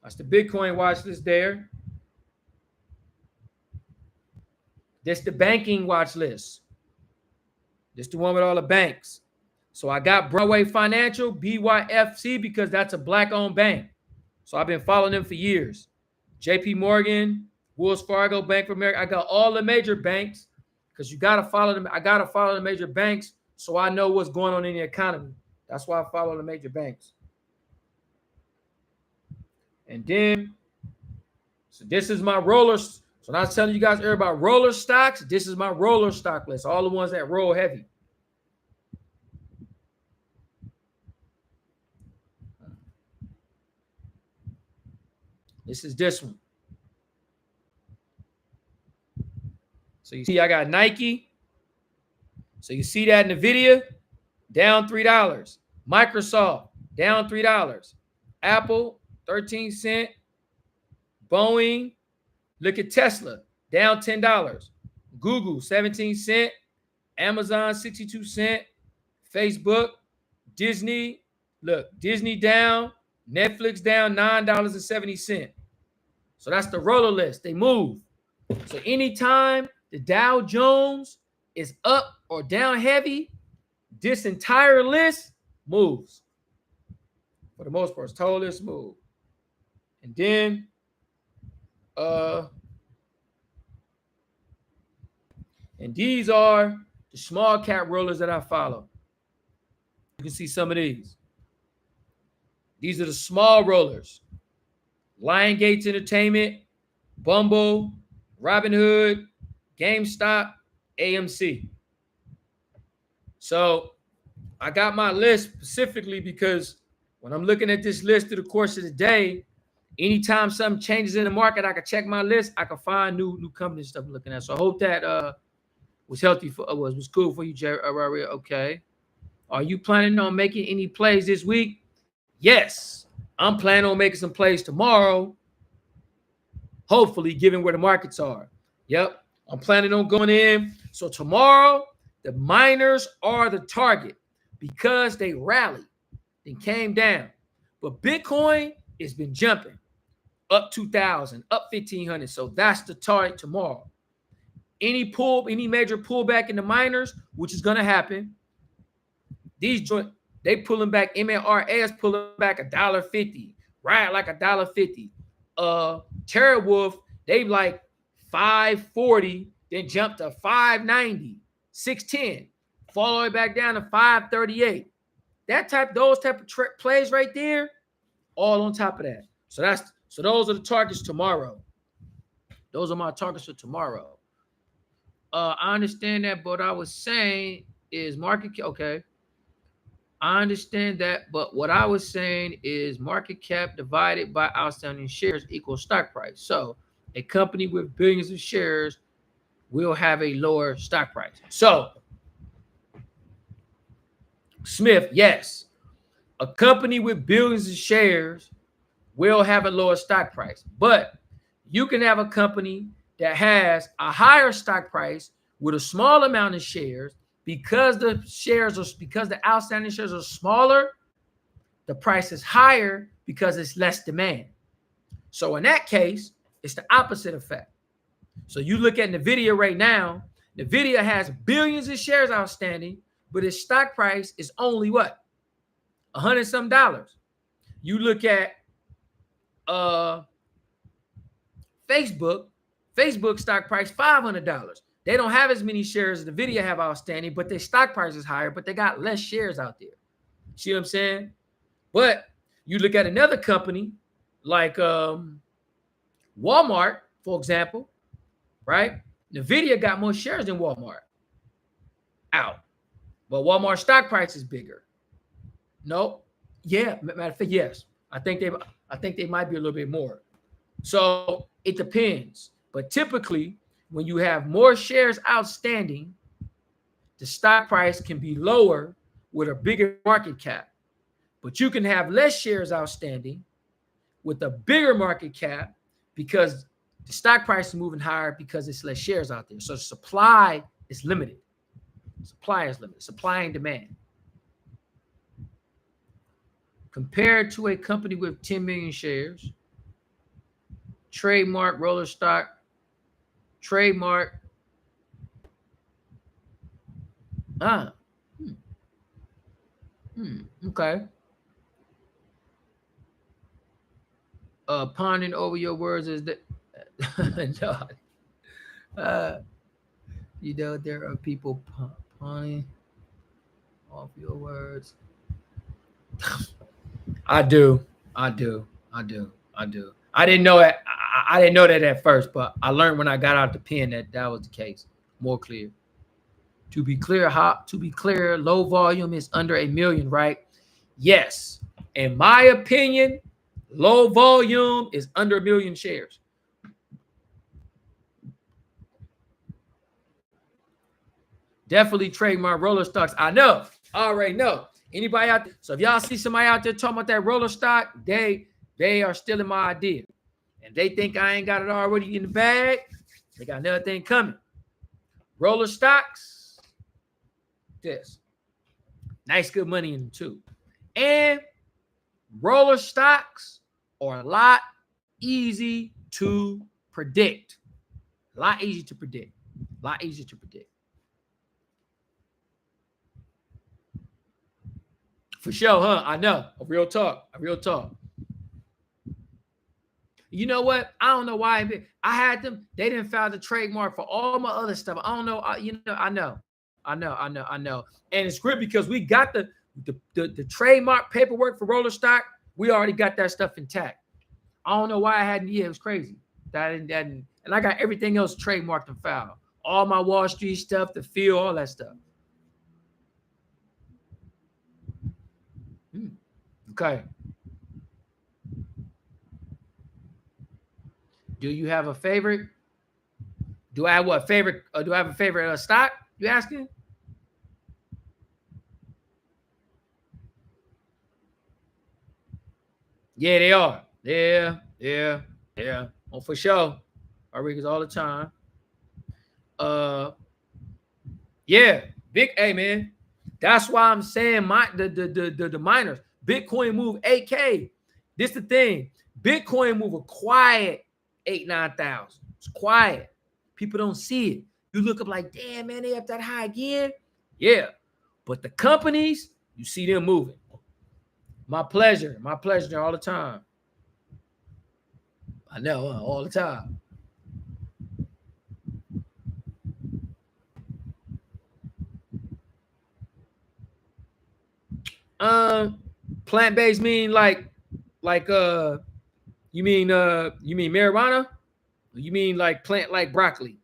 That's the Bitcoin watch list there. This the banking watch list. This the one with all the banks. So I got Broadway Financial, BYFC, because that's a black-owned bank. So I've been following them for years. JP Morgan, Wells Fargo, Bank of America. I got all the major banks because you got to follow them. I got to follow the major banks so I know what's going on in the economy. That's why I follow the major banks. And then, so this is my rollers. So when I was telling you guys earlier about roller stocks, this is my roller stock list. All the ones that roll heavy. This is this one. So you see I got Nike. So you see that NVIDIA, down $3. Microsoft, down $3. Apple, 13 cents. Boeing, look at Tesla, down $10. Google, 17 cents. Amazon, 62 cents. Facebook, Disney, look, Disney down. Netflix down $9.70. So that's the roller list. They move. So anytime the Dow Jones is up or down heavy, this entire list moves. For the most part, it's totally smooth. And then and these are the small cap rollers that I follow. You can see some of these. These are the small rollers. Lion Gates Entertainment, Bumble, Robinhood, GameStop, AMC. So I got my list specifically because when I'm looking at this list through the course of the day, anytime something changes in the market, I can check my list. I can find new companies stuff I'm looking at. So I hope that was healthy for was cool for you, Jerry. Okay. Are you planning on making any plays this week? Yes. I'm planning on making some plays tomorrow. Hopefully, given where the markets are. Yep. I'm planning on going in. So tomorrow, the miners are the target because they rallied and came down. But Bitcoin has been jumping up 2,000, up 1,500. So that's the target tomorrow. Any major pullback in the miners, which is going to happen. They pulling back. MNRS pulling back $1.50, right? Like $1.50. TerraWolf, they like 540, then jumped to 590, 610, fall all the way back down to 538. Those type of plays right there, all on top of that. So those are the targets tomorrow. Those are my targets for tomorrow. I understand that, but I was saying is market. Okay. I understand that, but what I was saying is market cap divided by outstanding shares equals stock price. So a company with billions of shares will have a lower stock price. So, Smith, yes, a company with billions of shares will have a lower stock price, but you can have a company that has a higher stock price with a small amount of shares. Because the outstanding shares are smaller, the price is higher because it's less demand. So in that case, it's the opposite effect. So you look at NVIDIA right now, NVIDIA has billions of shares outstanding, but its stock price is only what? $100 some. You look at Facebook stock price $500. They don't have as many shares as NVIDIA have outstanding, but their stock price is higher, but they got less shares out there. See what I'm saying? But you look at another company like Walmart, for example, right? NVIDIA got more shares than Walmart out, but Walmart stock price is bigger. No, yeah, matter of fact, yes. I think they might be a little bit more. So it depends, but typically, when you have more shares outstanding, the stock price can be lower with a bigger market cap. But you can have less shares outstanding with a bigger market cap because the stock price is moving higher because it's less shares out there. So the supply is limited. Supply is limited. Supply and demand. Compared to a company with 10 million shares, trademark, roller stock, trademark. Okay. Pondering over your words is that no. There are people pondering off your words. I do. I didn't know that. I didn't know that at first, but I learned when I got out the pen that was the case. More clear. To be clear, low volume is under 1 million, right? Yes. In my opinion, low volume is under 1 million shares. Definitely trademark roller stocks. I know. I already know. Anybody out there? So if y'all see somebody out there talking about that roller stock, they are stealing my idea. And they think I ain't got it already in the bag. They got another thing coming. Roller stocks. This. Nice, good money in them too. And roller stocks are a lot easy to predict. A lot easier to predict. For sure, huh? I know. A real talk. A real talk. You know what? I don't know why I had them. They didn't file the trademark for all my other stuff. I don't know. I know. And it's great because we got the trademark paperwork for roller stock. We already got that stuff intact. I don't know why I hadn't. Yeah, it was crazy. And I got everything else trademarked and filed. All my Wall Street stuff, the field, all that stuff. Okay. Do you have a favorite? Do I have what favorite? Do I have a favorite stock? You asking? Yeah, they are. Yeah. Oh, for sure. Rodriguez all the time. Yeah, big. Hey, man. That's why I'm saying the miners. Bitcoin move 8K. This the thing. Bitcoin move a quiet 8,000-9,000. It's quiet. People don't see it. You look up like, damn, man, they up that high again. Yeah. But the companies, you see them moving. My pleasure all the time. I know, all the time. Plant-based mean like you mean marijuana? You mean like plant like broccoli?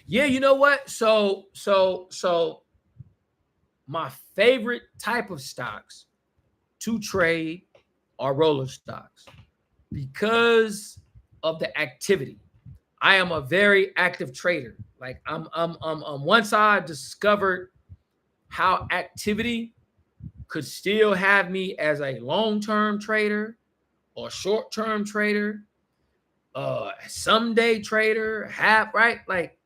Yeah, you know what? So my favorite type of stocks to trade are roller stocks because of the activity. I am a very active trader. Like I'm once I discovered how activity could still have me as a long-term trader or short-term trader, someday trader, half, right? Like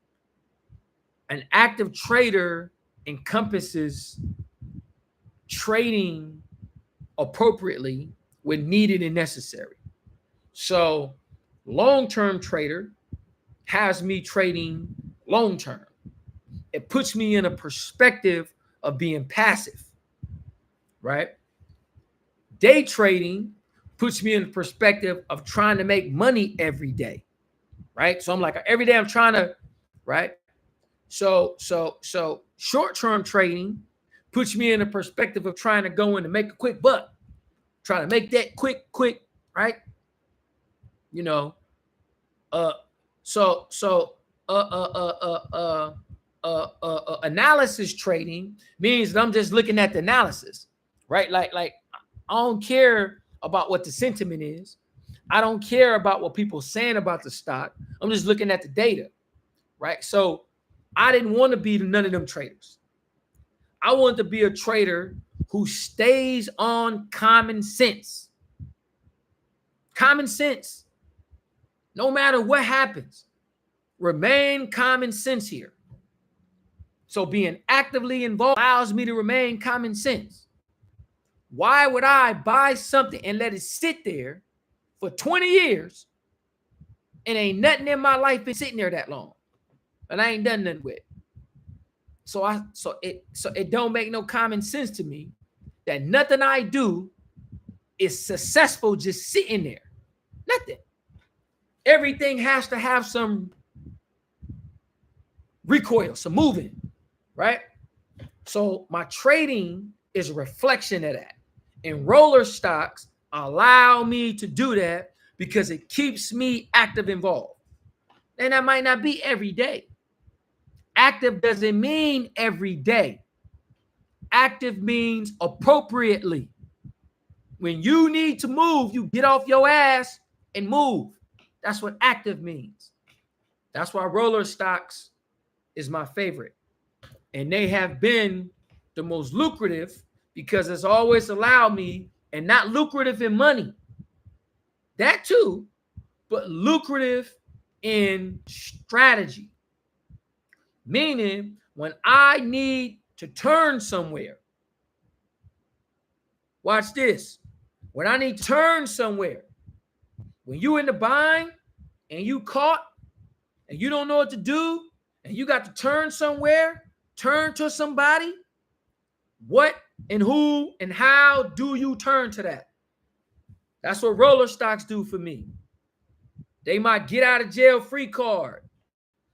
an active trader encompasses trading appropriately when needed and necessary. So long-term trader has me trading long-term. It puts me in a perspective of being passive, right? Day trading puts me in a perspective of trying to make money every day, right? So I'm like, every day I'm trying to, right? So short-term trading puts me in a perspective of trying to go in and make a quick buck, trying to make that quick, right? You know, analysis trading means that I'm just looking at the analysis, right? Like I don't care about what the sentiment is. I don't care about what people are saying about the stock. I'm just looking at the data, right? So I didn't want to be none of them traders. I wanted to be a trader who stays on common sense. Common sense. No matter what happens, remain common sense here. So being actively involved allows me to remain common sense. Why would I buy something and let it sit there for 20 years and ain't nothing in my life been sitting there that long and I ain't done nothing with it? So it don't make no common sense to me that nothing I do is successful just sitting there. Nothing. Everything has to have some recoil, some moving, right? So my trading is a reflection of that. And roller stocks allow me to do that because it keeps me active involved. And that might not be every day. Active doesn't mean every day. Active means appropriately. When you need to move, you get off your ass and move. That's what active means. That's why roller stocks is my favorite. And they have been the most lucrative because it's always allowed me, and not lucrative in money, that too, but lucrative in strategy. Meaning, when I need to turn somewhere, watch this. when I need to turn somewhere. When you in the bind and you caught and you don't know what to do and you got to turn somewhere, turn to somebody, what and who and how do you turn to that? That's what roller stocks do for me. They my get out of jail free card.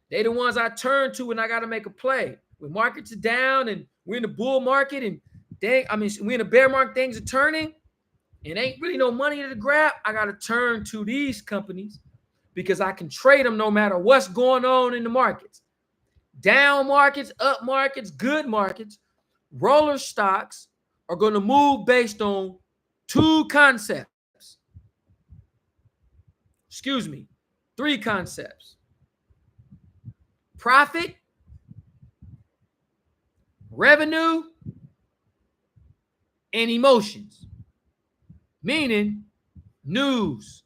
They the ones I turn to when I got to make a play. When markets are down and we're in the bull market and we're in the bear market, things are turning and ain't really no money to grab. I got to turn to these companies because I can trade them no matter what's going on in the markets. Down markets, up markets, good markets. Roller stocks are going to move based on three concepts. Profit, revenue, and emotions. Meaning news,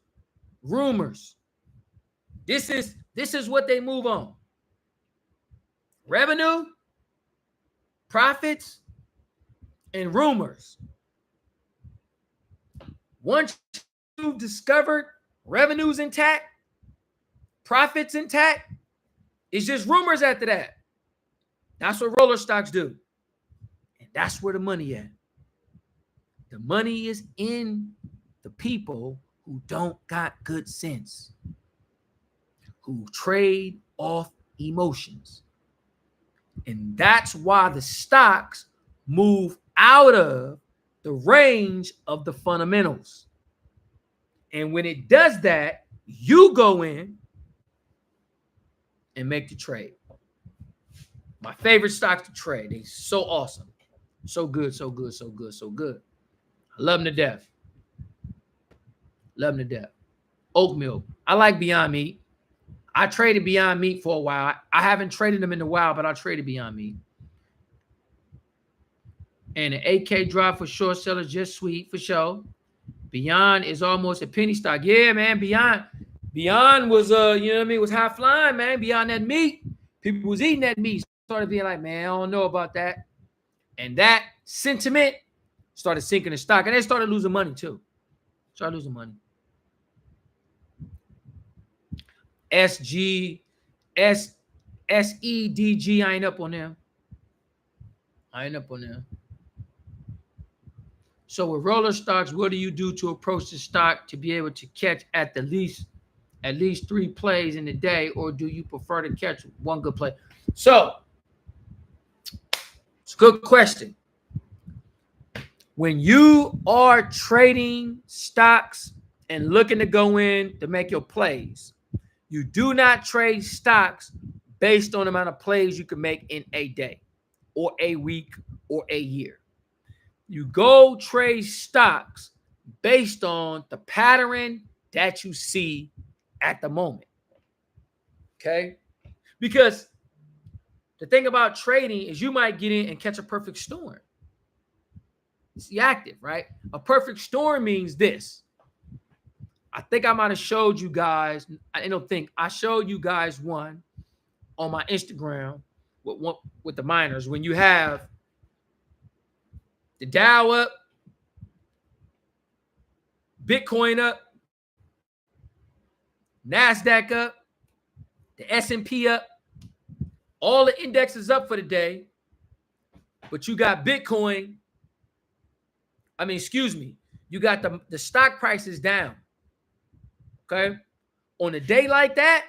rumors. This is what they move on. Revenue, profits, and rumors. Once you've discovered revenues intact, profits intact, it's just rumors after that. That's what roller stocks do. And that's where the money at. The money is in the people who don't got good sense, who trade off emotions. And that's why the stocks move out of the range of the fundamentals. And when it does that, you go in and make the trade. My favorite stocks to trade. They're so awesome. So good, so good, so good, so good. I love them to death. Love them to death. Oat milk. I like Beyond Meat. I traded Beyond Meat for a while. I haven't traded them in a while, but I traded Beyond Meat. And an 8K drop for short sellers, just sweet for sure. Beyond is almost a penny stock. Yeah, man. Beyond was was high flying, man. Beyond that meat. People was eating that meat. Started being like, man, I don't know about that. And that sentiment started sinking the stock. And they started losing money too. Started losing money. SEDG, I ain't up on them. So with roller stocks, what do you do to approach the stock to be able to catch at least 3 plays in a day, or do you prefer to catch one good play? So it's a good question. When you are trading stocks and looking to go in to make your plays, you do not trade stocks based on the amount of plays you can make in a day or a week or a year. You go trade stocks based on the pattern that you see at the moment. Okay? Because the thing about trading is you might get in and catch a perfect storm. It's the active, right? A perfect storm means this. I think I might have showed you guys. I showed you guys one on my Instagram with the miners. When you have the Dow up, Bitcoin up, NASDAQ up, the S&P up, all the indexes up for the day, but you got Bitcoin. You got the stock prices down. Okay? On a day like that,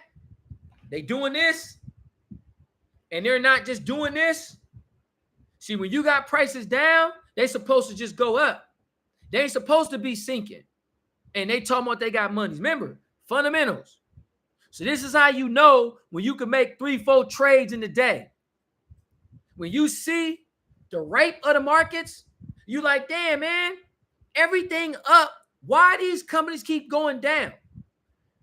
they doing this, and they're not just doing this. See, when you got prices down, they supposed to just go up. They ain't supposed to be sinking. And they talking about they got money. Remember, fundamentals. So this is how you know when you can make 3-4 trades in a day. When you see the rate of the markets, you like, damn, man, everything up. Why these companies keep going down?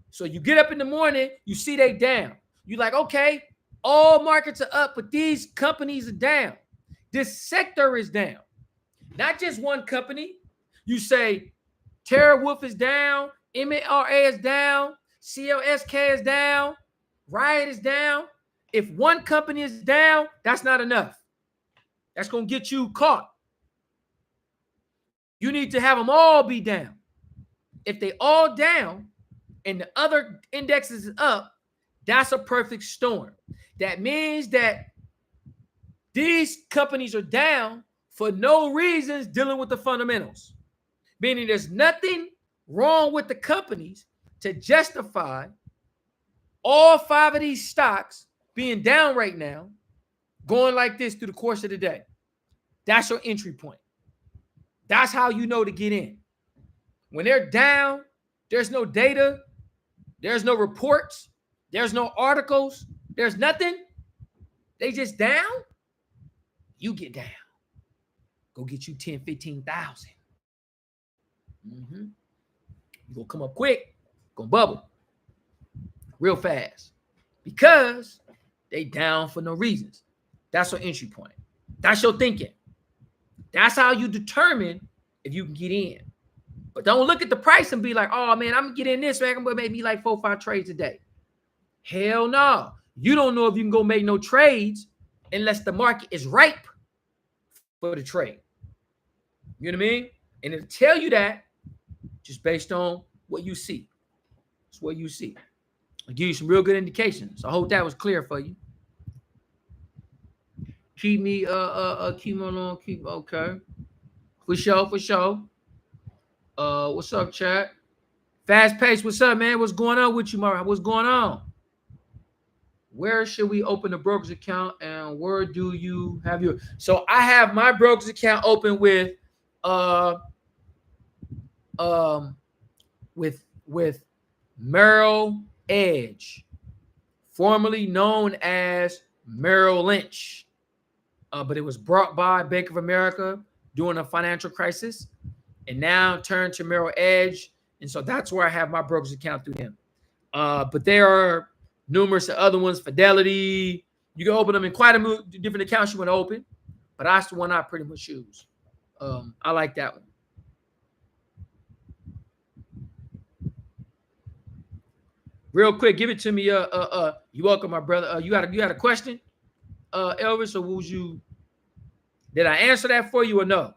So you get up in the morning, you see they down. You like, okay, all markets are up, but these companies are down. This sector is down. Not just one company. You say TeraWulf is down, MRA is down, CLSK is down, Riot is down. If one company is down, that's not enough. That's going to get you caught. You need to have them all be down. If they all down and the other indexes is up, that's a perfect storm. That means that these companies are down for no reasons dealing with the fundamentals. Meaning there's nothing wrong with the companies to justify all 5 of these stocks being down right now, going like this through the course of the day. That's your entry point. That's how you know to get in. When they're down, there's no data, there's no reports, there's no articles, there's nothing. They just down. You get down. Go get you 10, 15,000. You gonna come up quick, gonna bubble real fast because they down for no reasons. That's your entry point. That's your thinking. That's how you determine if you can get in. But don't look at the price and be like, oh man, I'm gonna get in this, man. I'm gonna make me like 4 or 5 trades a day. Hell no. You don't know if you can go make no trades unless the market is ripe for the trade. You know what I mean? And it'll tell you that just based on what you see. It's what you see. I'll give you some real good indications. I hope that was clear for you. Keep me keep on, keep okay. For sure. What's up, chat? Fast pace, what's up, man? What's going on with you, Mara? What's going on? Where should we open a broker's account and where do you have your? So I have my broker's account open with Merrill Edge, formerly known as Merrill Lynch, but it was brought by Bank of America during a financial crisis, and now turned to Merrill Edge, and so that's where I have my broker's account through them. But there are numerous other ones, Fidelity. You can open them in quite a different accounts you want to open, but that's the one I pretty much use. I like that one. Real quick, give it to me. You welcome, my brother. You had a question, Elvis, or was you? Did I answer that for you or no?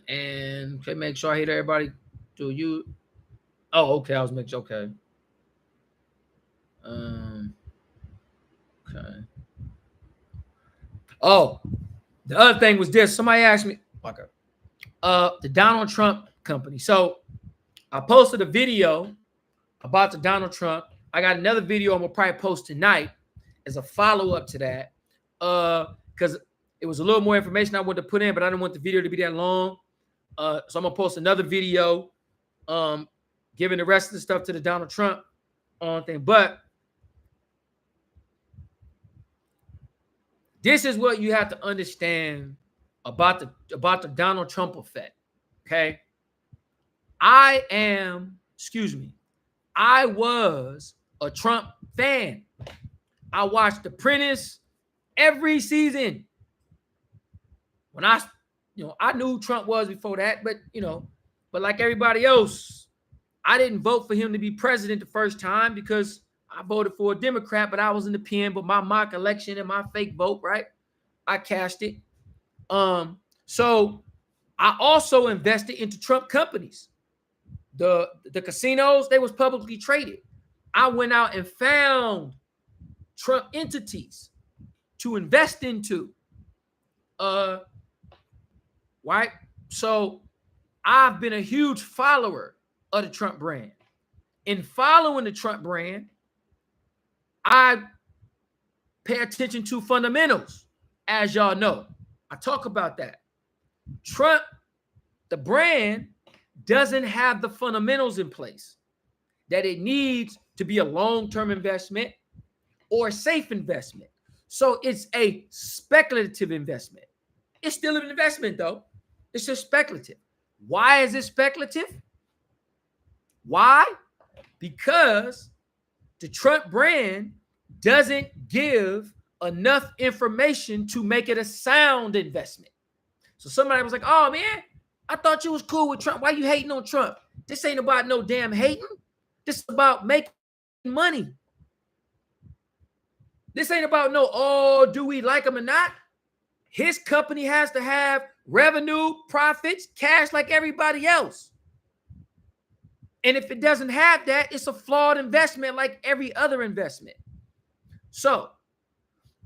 And okay, make sure I hit everybody. Do you? Oh, okay. I was making sure. Okay. Okay. Oh, the other thing was this. Somebody asked me, okay, the Donald Trump company. So I posted a video about the Donald Trump. I got another video I'm gonna probably post tonight as a follow-up to that. Because it was a little more information I wanted to put in, but I didn't want the video to be that long. So I'm gonna post another video, giving the rest of the stuff to the Donald Trump thing. But this is what you have to understand about the Donald Trump effect. Okay. I was a Trump fan. I watched The Apprentice every season. When I knew who Trump was before that, but like everybody else, I didn't vote for him to be president the first time because I voted for a Democrat, but I was in the pen, but my mock election and my fake vote, right? I cashed it. So I also invested into Trump companies. The casinos, they was publicly traded. I went out and found Trump entities to invest into. Right? So I've been a huge follower of the Trump brand. In following the Trump brand, I pay attention to fundamentals, as y'all know. I talk about that. Trump, the brand, doesn't have the fundamentals in place that it needs to be a long-term investment or a safe investment. So it's a speculative investment. It's still an investment, though. It's just speculative. Why is it speculative? Why? Because the Trump brand doesn't give enough information to make it a sound investment. So somebody was like, oh, man, I thought you was cool with Trump. Why you hating on Trump? This ain't about no damn hating. This is about making money. This ain't about no, oh, do we like him or not? His company has to have revenue, profits, cash like everybody else. And if it doesn't have that, it's a flawed investment like every other investment. So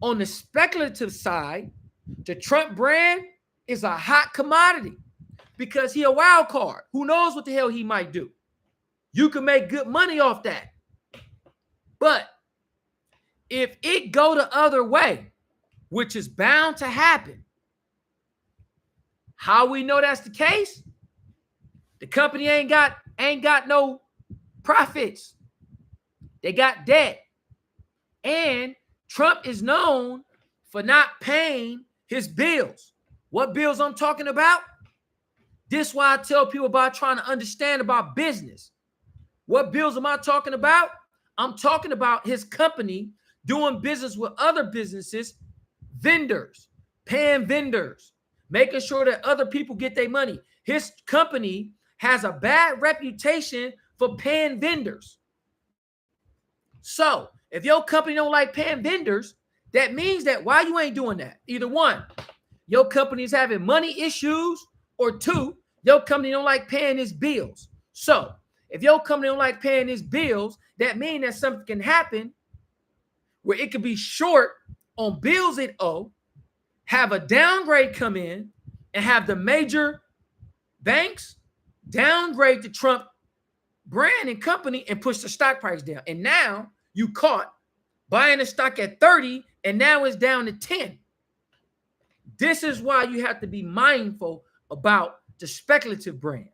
on the speculative side, the Trump brand is a hot commodity because he a wild card. Who knows what the hell he might do? You can make good money off that. But if it go the other way, which is bound to happen, how we know that's the case? The company ain't got no profits. They got debt. And Trump is known for not paying his bills. What bills I'm talking about? This is why I tell people about trying to understand about business. What bills am I talking about? I'm talking about his company doing business with other businesses, vendors, paying vendors, making sure that other people get their money. His company has a bad reputation for paying vendors. So if your company don't like paying vendors, that means that why you ain't doing that? Either one, your company is having money issues, or two, your company don't like paying his bills. So if your company don't like paying his bills, that means that something can happen where it could be short on bills it owe, have a downgrade come in, and have the major banks downgrade the Trump brand and company and push the stock price down. And now you caught buying the stock at 30 and now it's down to 10. This is why you have to be mindful about the speculative brands,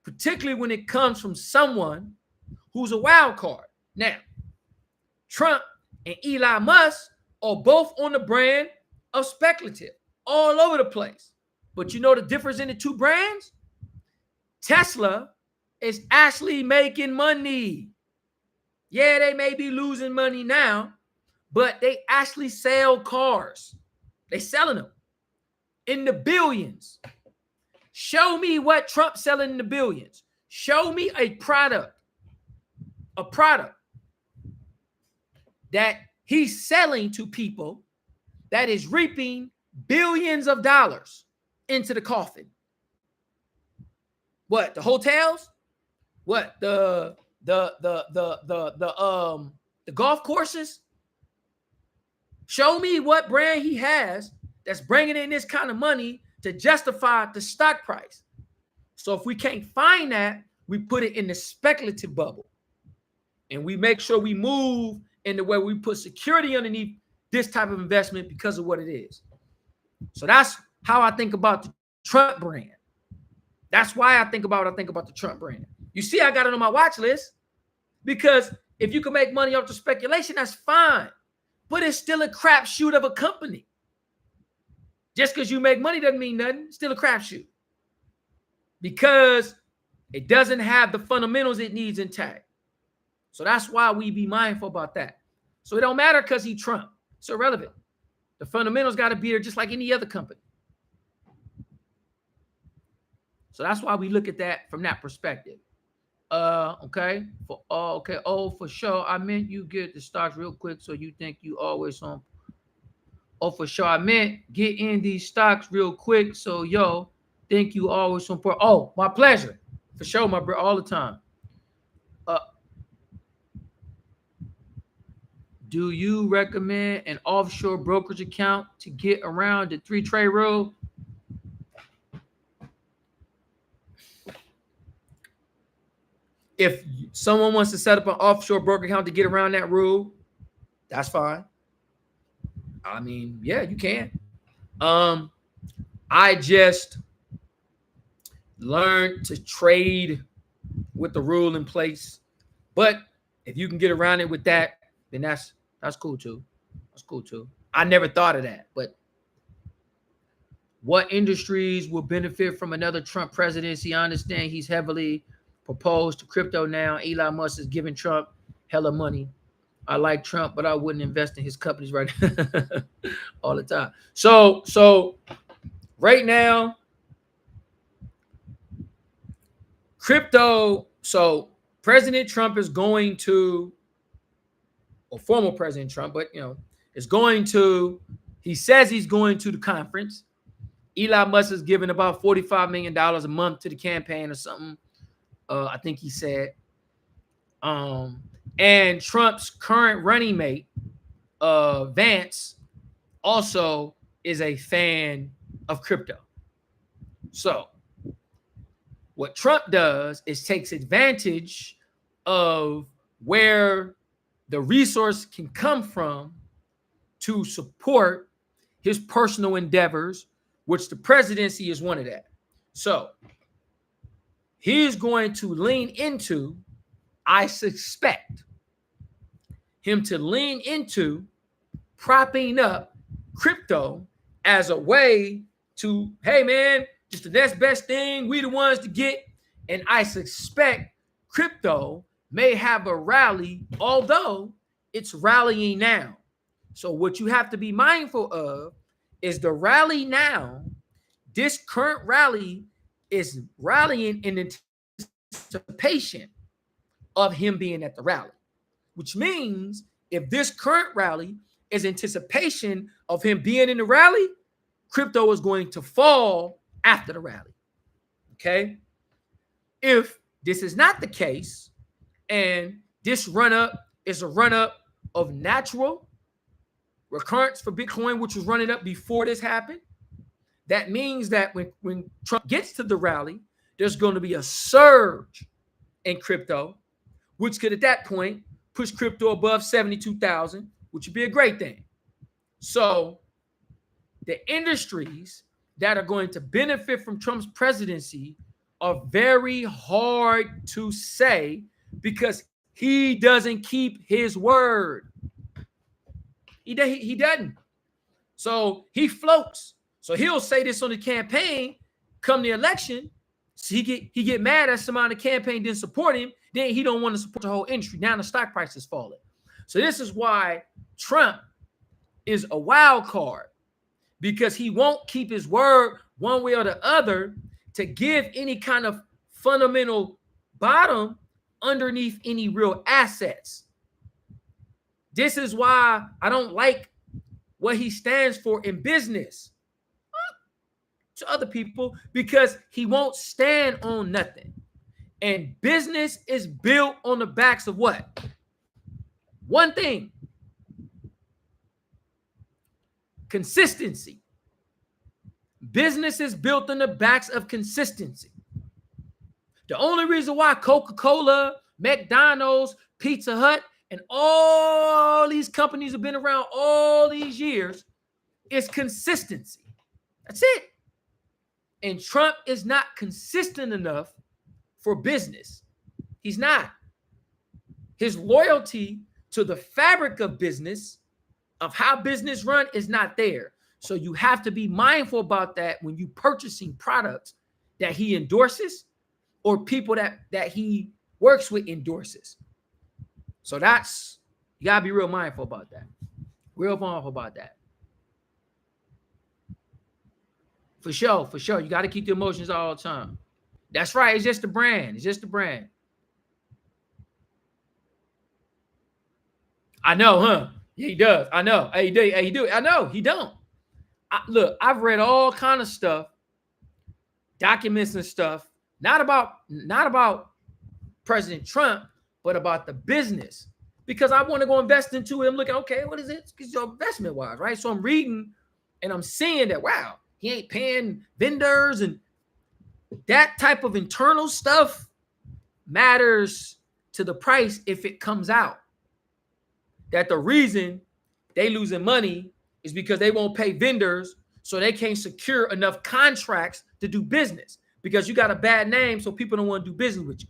particularly when it comes from someone who's a wild card. Now, Trump and Elon Musk are both on the brand of speculative, all over the place. But you know the difference in the two brands? Tesla is actually making money. Yeah, they may be losing money now, but they actually sell cars. They selling them in the billions. Show me what Trump's selling in the billions. Show me a product that he's selling to people that is reaping billions of dollars into the coffin. What, the hotels? What, the golf courses? Show me what brand he has that's bringing in this kind of money to justify the stock price. So if we can't find that, we put it in the speculative bubble. And we make sure we move in the way we put security underneath this type of investment because of what it is. So that's how I think about the Trump brand. That's why I think about the Trump brand. You see, I got it on my watch list because if you can make money off the speculation, that's fine. But it's still a crapshoot of a company. Just because you make money doesn't mean nothing. It's still a crapshoot. Because it doesn't have the fundamentals it needs intact. So that's why we be mindful about that. So it don't matter because he Trump. It's irrelevant. The fundamentals got to be there just like any other company. So that's why we look at that from that perspective. Okay. For sure. I meant you get the stocks real quick, so you think you always on. Oh, for sure. I meant get in these stocks real quick, so think you always on. Oh, my pleasure. For sure, my bro, all the time. Do you recommend an offshore brokerage account to get around the 3-trade rule? If someone wants to set up an offshore broker account to get around that rule, that's fine. I mean, yeah, you can. I just learned to trade with the rule in place. But if you can get around it with that, then that's cool too. That's cool too. I never thought of that. But what industries will benefit from another Trump presidency? I understand he's heavily proposed to crypto now. Elon Musk is giving Trump hella money. I like Trump, but I wouldn't invest in his companies right all the time. So right now, crypto. So President Trump is going to or former President Trump, but is going to. He says he's going to the conference. Elon Musk is giving about $45 million a month to the campaign or something. I think he said. And Trump's current running mate, Vance, also is a fan of crypto. So what Trump does is takes advantage of where the resource can come from to support his personal endeavors, which the presidency is one of that. So he is going to lean into, I suspect him to lean into propping up crypto as a way to, hey man, just the next best thing, we the ones to get. And I suspect crypto may have a rally, although it's rallying now. So what you have to be mindful of is the rally now. This current rally is rallying in anticipation of him being at the rally, which means if this current rally is anticipation of him being in the rally, crypto is going to fall after the rally. Okay. If this is not the case, and this run-up is a run-up of natural recurrence for Bitcoin, which was running up before this happened, that means that when Trump gets to the rally, there's going to be a surge in crypto, which could at that point push crypto above 72,000, which would be a great thing. So the industries that are going to benefit from Trump's presidency are very hard to say because he doesn't keep his word. He doesn't. So he floats. So he'll say this on the campaign, come the election. So he get mad at somebody on the campaign didn't support him. Then he don't want to support the whole industry. Now the stock price is falling. So this is why Trump is a wild card, because he won't keep his word one way or the other to give any kind of fundamental bottom underneath any real assets. This is why I don't like what he stands for in business to other people, because he won't stand on nothing. And business is built on the backs of what? One thing. Consistency. Business is built on the backs of consistency. The only reason why Coca-Cola, McDonald's, Pizza Hut, and all these companies have been around all these years is consistency. That's it. And Trump is not consistent enough for business. He's not. His loyalty to the fabric of business, of how business run, is not there. So you have to be mindful about that when you purchasing products that he endorses or people that he works with endorses. So that's, you gotta be real mindful about that. Real mindful about that. For sure. You got to keep the emotions all the time. That's right. It's just the brand. It's just the brand. I know, huh? Yeah, he does. I know. Hey, he do. I know. He don't. Look, I've read all kind of stuff, documents and stuff, not about President Trump, but about the business, because I want to go invest into it. I'm looking, okay, what is it? Because your investment wise, right? So I'm reading and I'm seeing that, wow, he ain't paying vendors, and that type of internal stuff matters to the price if it comes out. That the reason they losing money is because they won't pay vendors, so they can't secure enough contracts to do business because you got a bad name, so people don't want to do business with you.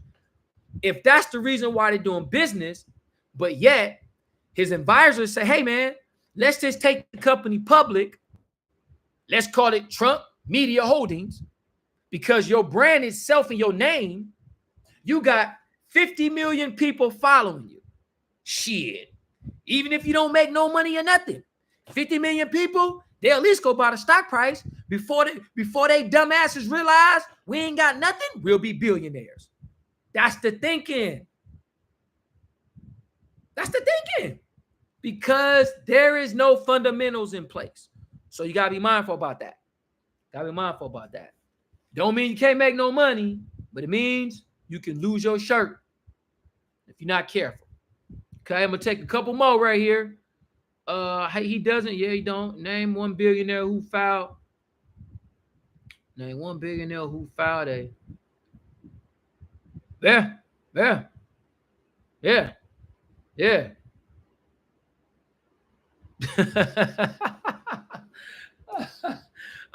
If that's the reason why they're doing business, but yet his advisors say, hey man, let's just take the company public. Let's call it Trump Media Holdings, because your brand itself and your name, you got 50 million people following you. Shit. Even if you don't make no money or nothing, 50 million people, they'll at least go by the stock price before they dumbasses realize we ain't got nothing, we'll be billionaires. That's the thinking. That's the thinking. because there is no fundamentals in place. So you got to be mindful about that. Don't mean you can't make no money, but it means you can lose your shirt if you're not careful. Okay, I'm going to take a couple more right here. He doesn't. Yeah, he don't. Name one billionaire who filed a. Yeah.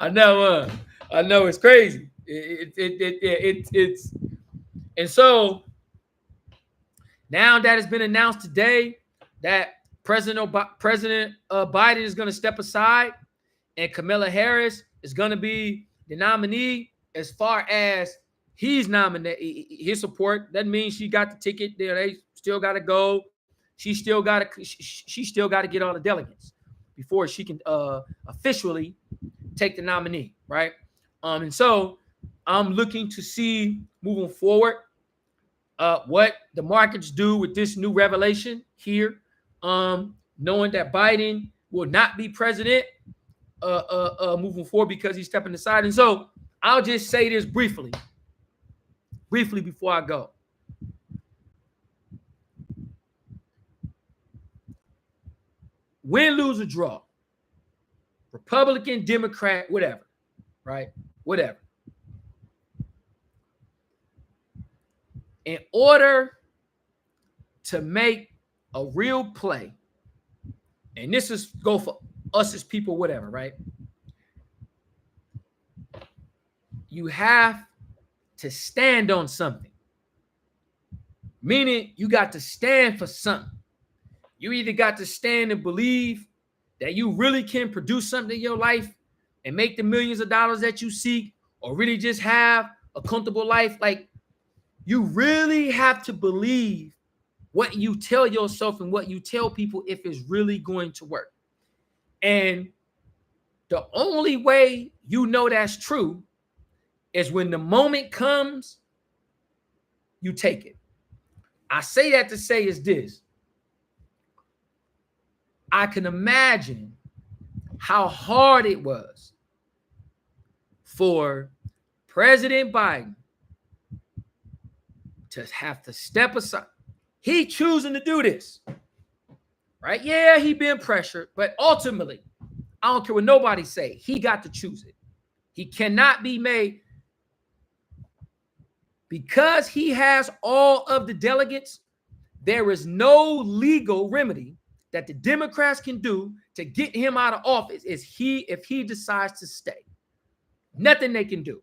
I know it's crazy. It's and so now that has been announced today that President Biden is going to step aside and Kamala Harris is going to be the nominee. As far as he's nominated, his support doesn't mean she got the ticket. They still got to go. She still got to get all the delegates before she can officially take the nominee, right? And so I'm looking to see moving forward what the markets do with this new revelation here, knowing that Biden will not be president moving forward because he's stepping aside. And so I'll just say this briefly before I go. Win, lose, or draw, Republican, Democrat, whatever, right? Whatever. In order to make a real play, and this is go for us as people, whatever, right? You have to stand on something. Meaning you got to stand for something. You either got to stand and believe that you really can produce something in your life and make the millions of dollars that you seek, or really just have a comfortable life. Like, you really have to believe what you tell yourself and what you tell people if it's really going to work. And the only way you know that's true is when the moment comes, you take it. I say that to say is this. I can imagine how hard it was for President Biden to have to step aside. He choosing to do this, right? Yeah, he been pressured, but ultimately, I don't care what nobody say, he got to choose it. He cannot be made, because he has all of the delegates. There is no legal remedy that the Democrats can do to get him out of office if he decides to stay. Nothing they can do.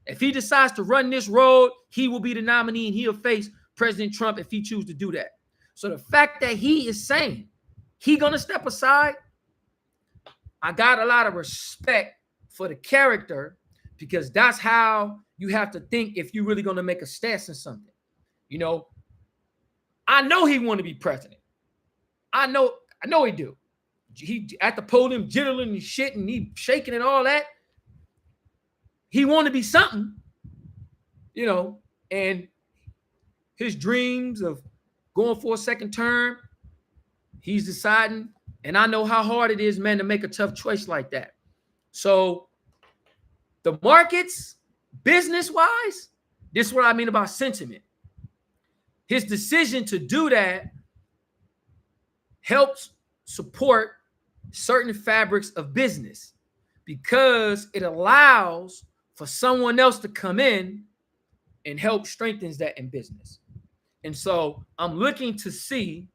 If he decides to run this road, he will be the nominee and he'll face President Trump if he chooses to do that. So the fact that he is saying he's going to step aside, I got a lot of respect for the character, because that's how you have to think if you're really going to make a stance in something. You know, I know he want to be president. I know he do. He at the podium jiggling and shit and he shaking and all that. He want to be something, you know, and his dreams of going for a second term, he's deciding. And I know how hard it is, man, to make a tough choice like that. So the markets, business-wise, this is what I mean about sentiment. His decision to do that helps support certain fabrics of business, because it allows for someone else to come in and help strengthens that in business. And so I'm looking to see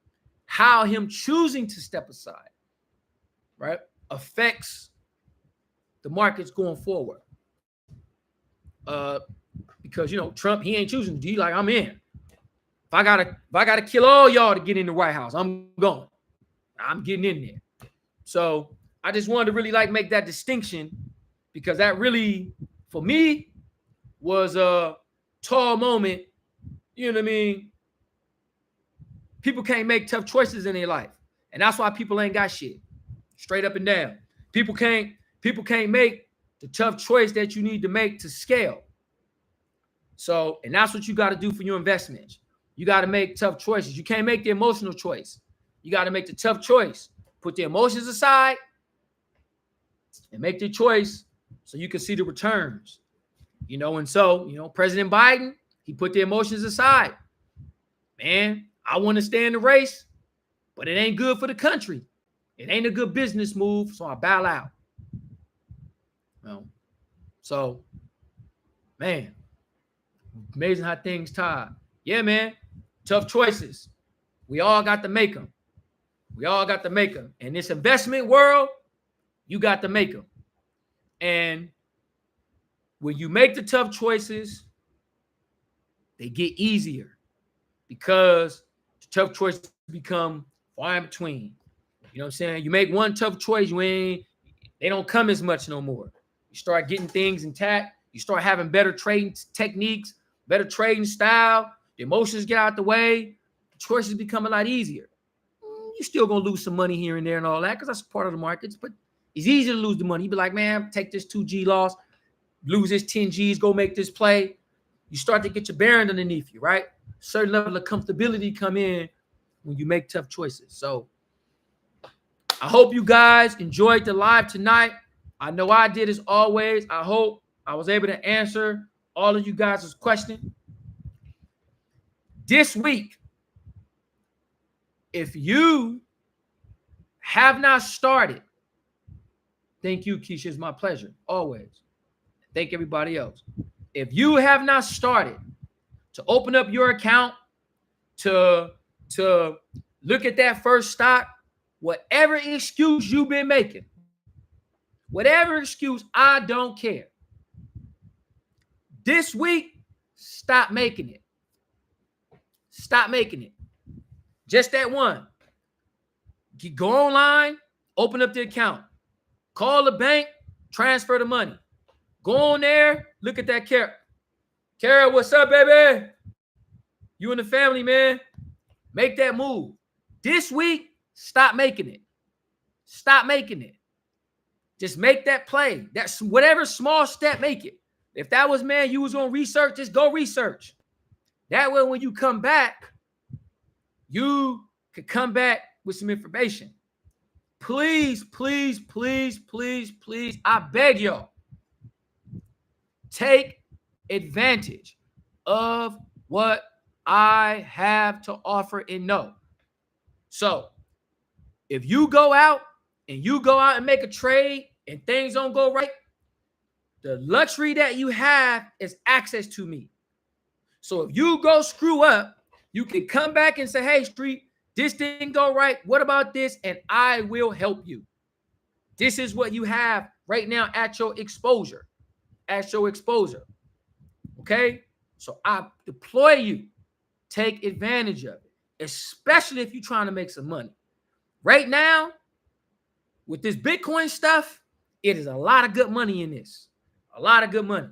how him choosing to step aside, right, affects the markets going forward. Because, you know, Trump, he ain't choosing to do, like, I'm in. If I gotta kill all y'all to get in the White House, I'm going. I'm getting in there. So I just wanted to really make that distinction, because that really, for me, was a tall moment. You know what I mean? People can't make tough choices in their life. And that's why people ain't got shit. Straight up and down. People can't make the tough choice that you need to make to scale. So, and that's what you got to do for your investments. You got to make tough choices. You can't make the emotional choice. You got to make the tough choice. Put the emotions aside and make the choice so you can see the returns. And so, President Biden, he put the emotions aside. Man, I want to stay in the race, but it ain't good for the country. It ain't a good business move, so I bow out. So, man, amazing how things tie. Yeah, man, tough choices. We all got to make them. In this investment world, you got to make them. And when you make the tough choices, they get easier because the tough choices become far in between. You know what I'm saying? You make one tough choice, they don't come as much no more. You start getting things intact. You start having better trading techniques, better trading style. The emotions get out the way. The choices become a lot easier. You're still going to lose some money here and there and all that because that's part of the markets, but it's easy to lose the money. You be like, man, take this 2G loss, lose this 10 Gs, go make this play. You start to get your bearing underneath you, right? Certain level of comfortability come in when you make tough choices. So I hope you guys enjoyed the live tonight. I know I did as always. I hope I was able to answer all of you guys' questions. This week, if you have not started, thank you, Keisha. It's my pleasure, always. Thank everybody else. If you have not started to open up your account, to look at that first stock, whatever excuse you've been making, whatever excuse, I don't care. This week, stop making it. Stop making it. Just that one. Go online, open up the account. Call the bank, transfer the money. Go on there, look at that Carol. Carol, what's up, baby? You and the family, man. Make that move. This week, stop making it. Stop making it. Just make that play. That's whatever small step, make it. If that was, man, you was going to research, just go research. That way, when you come back, you could come back with some information. Please, please, please, please, please, I beg y'all, take advantage of what I have to offer and know. So if you go out and make a trade and things don't go right, the luxury that you have is access to me. So if you go screw up, you can come back and say, hey, Street, this didn't go right. What about this? And I will help you. This is what you have right now at your exposure. Okay? So I deploy you. Take advantage of it, especially if you're trying to make some money. Right now, with this Bitcoin stuff, it is a lot of good money in this. A lot of good money.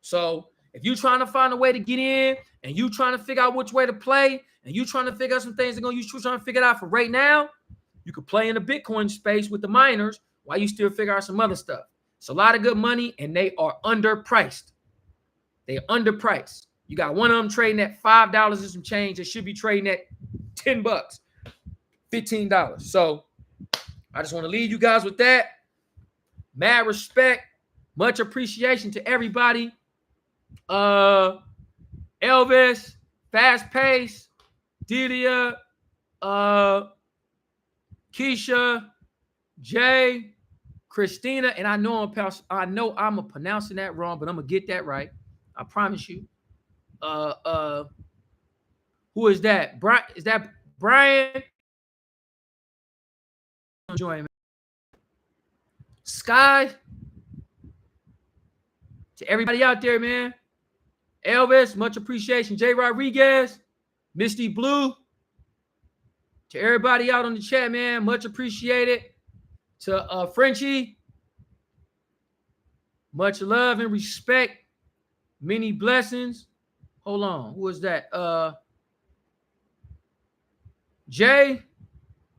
So if you're trying to find a way to get in and you trying to figure out which way to play and you trying to figure out some things that you're trying to figure it out for right now, you could play in the Bitcoin space with the miners while you still figure out some other stuff. It's a lot of good money and they are underpriced. They're underpriced. You got one of them trading at $5 and some change. It should be trading at $10, $15. So I just want to leave you guys with that. Mad respect. Much appreciation to everybody. Elvis, Fast Pace, Delia, Keisha, Jay, Christina, and I know I'm pronouncing that wrong, but I'm gonna get that right. I promise you. Who is that? Brian? Is that Brian? Join me. Sky. To everybody out there, man. Elvis, much appreciation. Jay Rodriguez, Misty Blue. To everybody out on the chat, man, much appreciated. To Frenchie, much love and respect. Many blessings. Hold on. Who is that? Jay,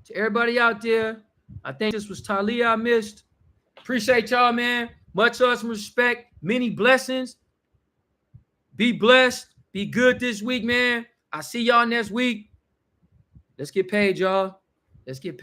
to everybody out there. I think this was Talia I missed. Appreciate y'all, man. Much love and respect. Many blessings. Be blessed. Be good this week, man. I'll see y'all next week. Let's get paid, y'all. Let's get paid.